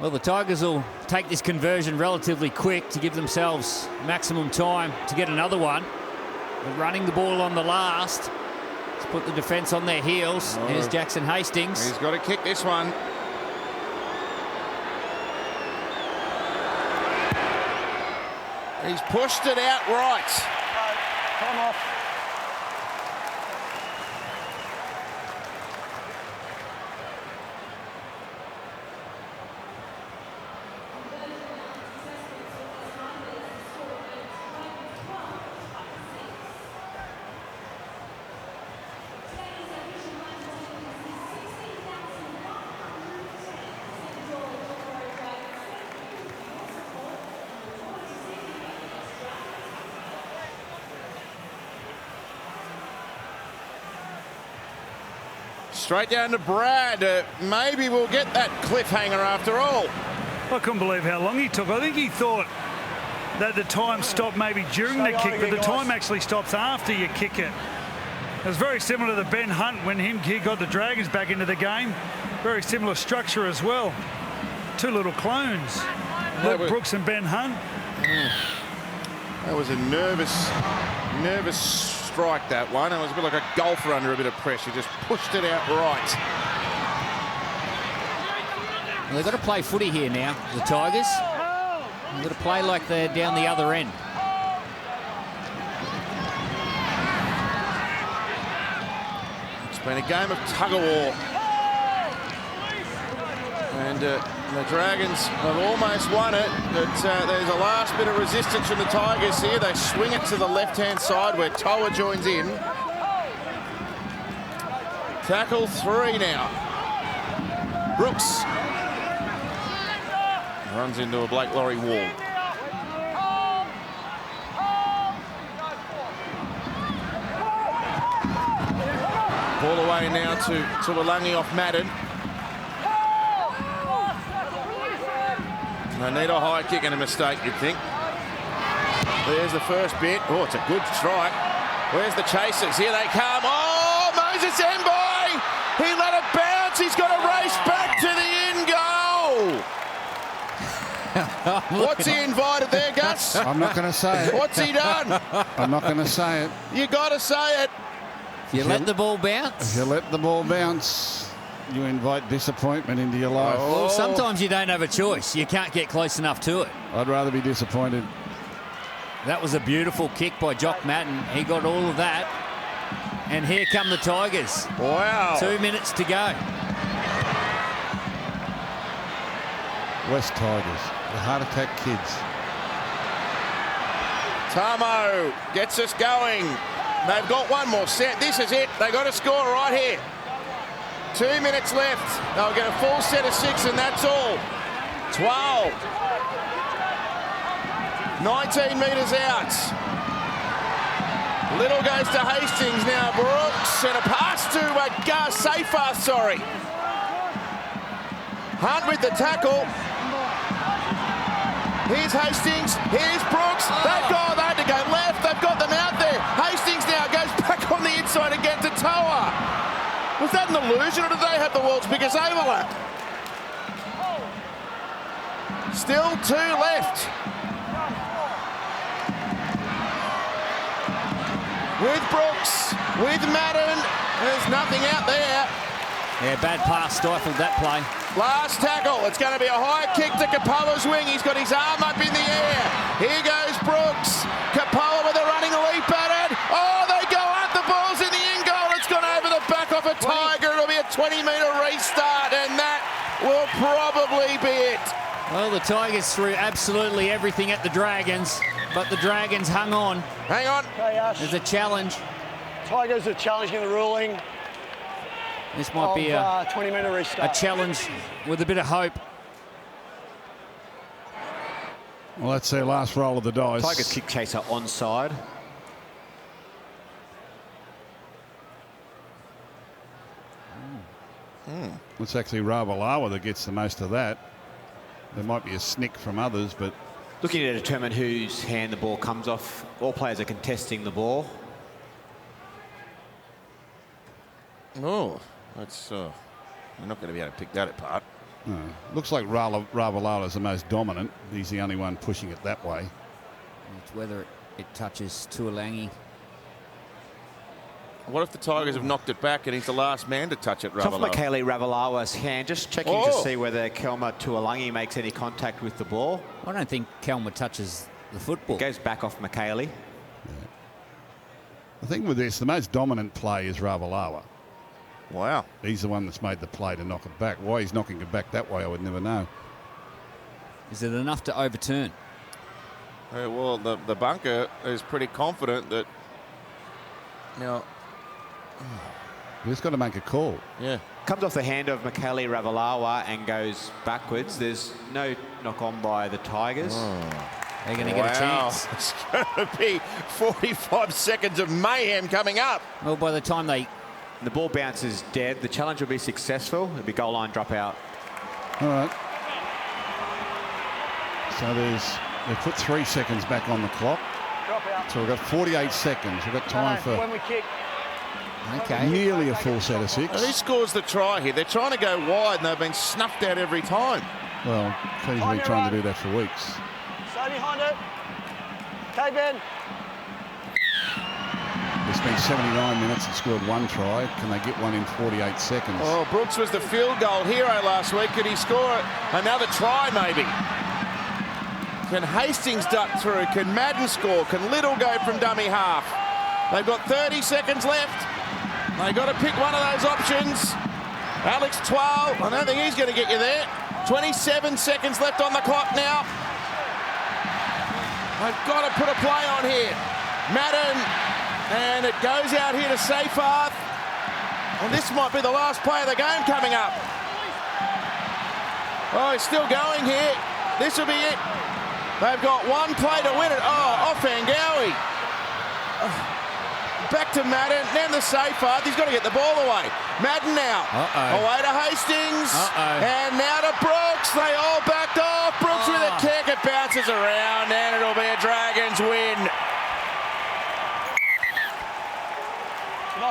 [SPEAKER 3] Well, the Tigers will take this conversion relatively quick to give themselves maximum time to get another one. They're running the ball on the last. Let's put the defence on their heels.
[SPEAKER 1] Oh.
[SPEAKER 3] Here's Jackson Hastings.
[SPEAKER 1] He's got to kick this one. He's pushed it out right.
[SPEAKER 5] Time off.
[SPEAKER 1] Straight down to Brad. Maybe we'll get that cliffhanger after all.
[SPEAKER 4] I couldn't believe how long he took. I think he thought that the time stopped maybe during the kick, but the time actually stops after you kick it. It was very similar to Ben Hunt when he got the Dragons back into the game. Very similar structure as well. Two little clones, Luke Brooks and Ben Hunt.
[SPEAKER 1] That was a nervous strike, that one. It was a bit like a golfer under a bit of pressure. Just pushed it out right.
[SPEAKER 3] Well, they've got to play footy here now, the Tigers. They've got to play like they're down the other end.
[SPEAKER 1] It's been a game of tug-of-war. And the Dragons have almost won it, but there's a last bit of resistance from the Tigers here. They swing it to the left-hand side where Toa joins in. Tackle 3 now. Brooks runs into a Blake Laurie wall. Ball away now to Tuolangi off Madden. They need a high kick and a mistake, you'd think. There's the first bit. Oh, it's a good strike. Where's the chasers? Here they come. Oh, Moses Mboy! He let it bounce. He's got to race back to the in goal. What's he invited there, Gus?
[SPEAKER 2] I'm not going to say it.
[SPEAKER 1] What's he done?
[SPEAKER 2] I'm not going to say it.
[SPEAKER 1] You got to say it.
[SPEAKER 3] You let the ball bounce.
[SPEAKER 2] If you let the ball bounce, you invite disappointment into your life.
[SPEAKER 3] Well, sometimes you don't have a choice. You can't get close enough to it.
[SPEAKER 2] I'd rather be disappointed.
[SPEAKER 3] That was a beautiful kick by Jock Madden. He got all of that. And here come the Tigers.
[SPEAKER 1] Wow.
[SPEAKER 3] 2 minutes to go.
[SPEAKER 2] West Tigers, the heart attack kids.
[SPEAKER 1] Tamo gets us going. They've got one more set. This is it. They've got to score right here. 2 minutes left. They'll get a full set of 6, and that's all. 12. 19 metres out. Little goes to Hastings now. Brooks and a pass to Safer, sorry. Hunt with the tackle. Here's Hastings. Here's Brooks. They had to go left. They've got them out there. Hastings now goes back on the inside again to Toa. Was that an illusion, or did they have the world's biggest overlap? Still 2 left. With Brooks, with Madden, there's nothing out there.
[SPEAKER 3] Yeah, bad pass stifled that play.
[SPEAKER 1] Last tackle. It's going to be a high kick to Kapala's wing. He's got his arm up in the air. Here goes Brooks. Kapala with a running leap at it. Oh, they go up. The ball's in the in goal. It's gone over the back of a Tiger. It'll be a 20-metre restart, and that will probably be it.
[SPEAKER 3] Well, the Tigers threw absolutely everything at the Dragons, but the Dragons hung on.
[SPEAKER 1] Hang on.
[SPEAKER 5] Hey, Ash.
[SPEAKER 3] There's a challenge.
[SPEAKER 5] Tigers are challenging the ruling.
[SPEAKER 3] This might be a
[SPEAKER 5] 20-metre restart.
[SPEAKER 3] challenge with a bit of hope.
[SPEAKER 2] Well, that's their last roll of the dice.
[SPEAKER 8] Tigers kick chaser onside.
[SPEAKER 2] It's actually Ravalawa that gets the most of that. There might be a snick from others, but...
[SPEAKER 8] Looking to determine whose hand the ball comes off. All players are contesting the ball.
[SPEAKER 1] Oh, that's... you're not going to be able to pick that apart.
[SPEAKER 2] No. Looks like Ravalawa is the most dominant. He's the only one pushing it that way.
[SPEAKER 3] It's whether it touches Tuolangi.
[SPEAKER 1] What if the Tigers have knocked it back and he's the last man to touch it,
[SPEAKER 8] It's off
[SPEAKER 1] Ravalawa?
[SPEAKER 8] Michaeli Ravalawa's hand. Just checking to see whether Kelma Tuolangi makes any contact with the ball.
[SPEAKER 3] I don't think Kelma touches the football.
[SPEAKER 8] It goes back off Michaeli.
[SPEAKER 2] Yeah. The thing with this, the most dominant play is Ravalawa.
[SPEAKER 1] Wow.
[SPEAKER 2] He's the one that's made the play to knock it back. Why he's knocking it back that way, I would never know.
[SPEAKER 3] Is it enough to overturn?
[SPEAKER 1] Well, the bunker is pretty confident that... Now...
[SPEAKER 2] We've just got to make a call.
[SPEAKER 1] Yeah.
[SPEAKER 8] Comes off the hand of Michaeli Ravalawa and goes backwards. There's no knock on by the Tigers.
[SPEAKER 3] They're going to get a chance.
[SPEAKER 1] It's going to be 45 seconds of mayhem coming up.
[SPEAKER 3] Well, by the time they
[SPEAKER 8] The ball bounces dead. The challenge will be successful. It'll be goal line dropout.
[SPEAKER 2] All right. So they've put 3 seconds back on the clock. So we've got 48 seconds. We've got time for
[SPEAKER 5] when we kick.
[SPEAKER 2] nearly a full set of 6.
[SPEAKER 1] Who scores the try here? They're trying to go wide and they've been snuffed out every time.
[SPEAKER 2] Well, Feeney's been trying to do that for weeks.
[SPEAKER 5] Stay behind it. Okay, Ben.
[SPEAKER 2] They spent 79 minutes and scored 1 try. Can they get one in 48 seconds?
[SPEAKER 1] Oh, Brooks was the field goal hero last week. Could he score another try, maybe? Can Hastings duck through? Can Madden score? Can Little go from dummy half? They've got 30 seconds left. They've got to pick one of those options. Alex 12, I don't think he's going to get you there. 27 seconds left on the clock now. They've got to put a play on here. Madden, and it goes out here to Seyfarth. And this might be the last play of the game coming up. Oh, he's still going here. This will be it. They've got 1 play to win it. Oh, off Angawi. Back to Madden, then the Seyfarth. He's got to get the ball away. Madden now. Away to Hastings. And now to Brooks. They all backed off. Brooks with a kick. It bounces around, and it'll be a Dragons win.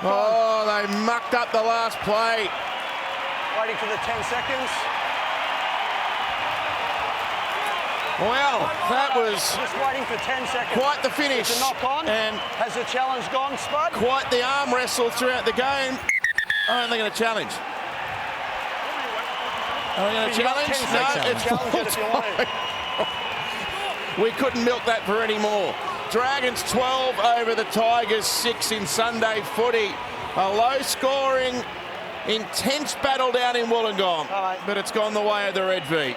[SPEAKER 1] Oh, they mucked up the last play.
[SPEAKER 5] Waiting for the 10 seconds.
[SPEAKER 1] Well, that was
[SPEAKER 5] Just waiting for 10 seconds.
[SPEAKER 1] quite the finish.
[SPEAKER 5] It's a knock on.
[SPEAKER 1] And
[SPEAKER 5] has the challenge gone, Spud?
[SPEAKER 1] quite the arm wrestle throughout the game. I don't think it's a challenge. Are they going to challenge? No, it's
[SPEAKER 5] challenge it if you want it.
[SPEAKER 1] We couldn't milk that for any more. Dragons 12 over the Tigers 6 in Sunday footy. A low-scoring, intense battle down in Wollongong, but it's gone the way of the Red V.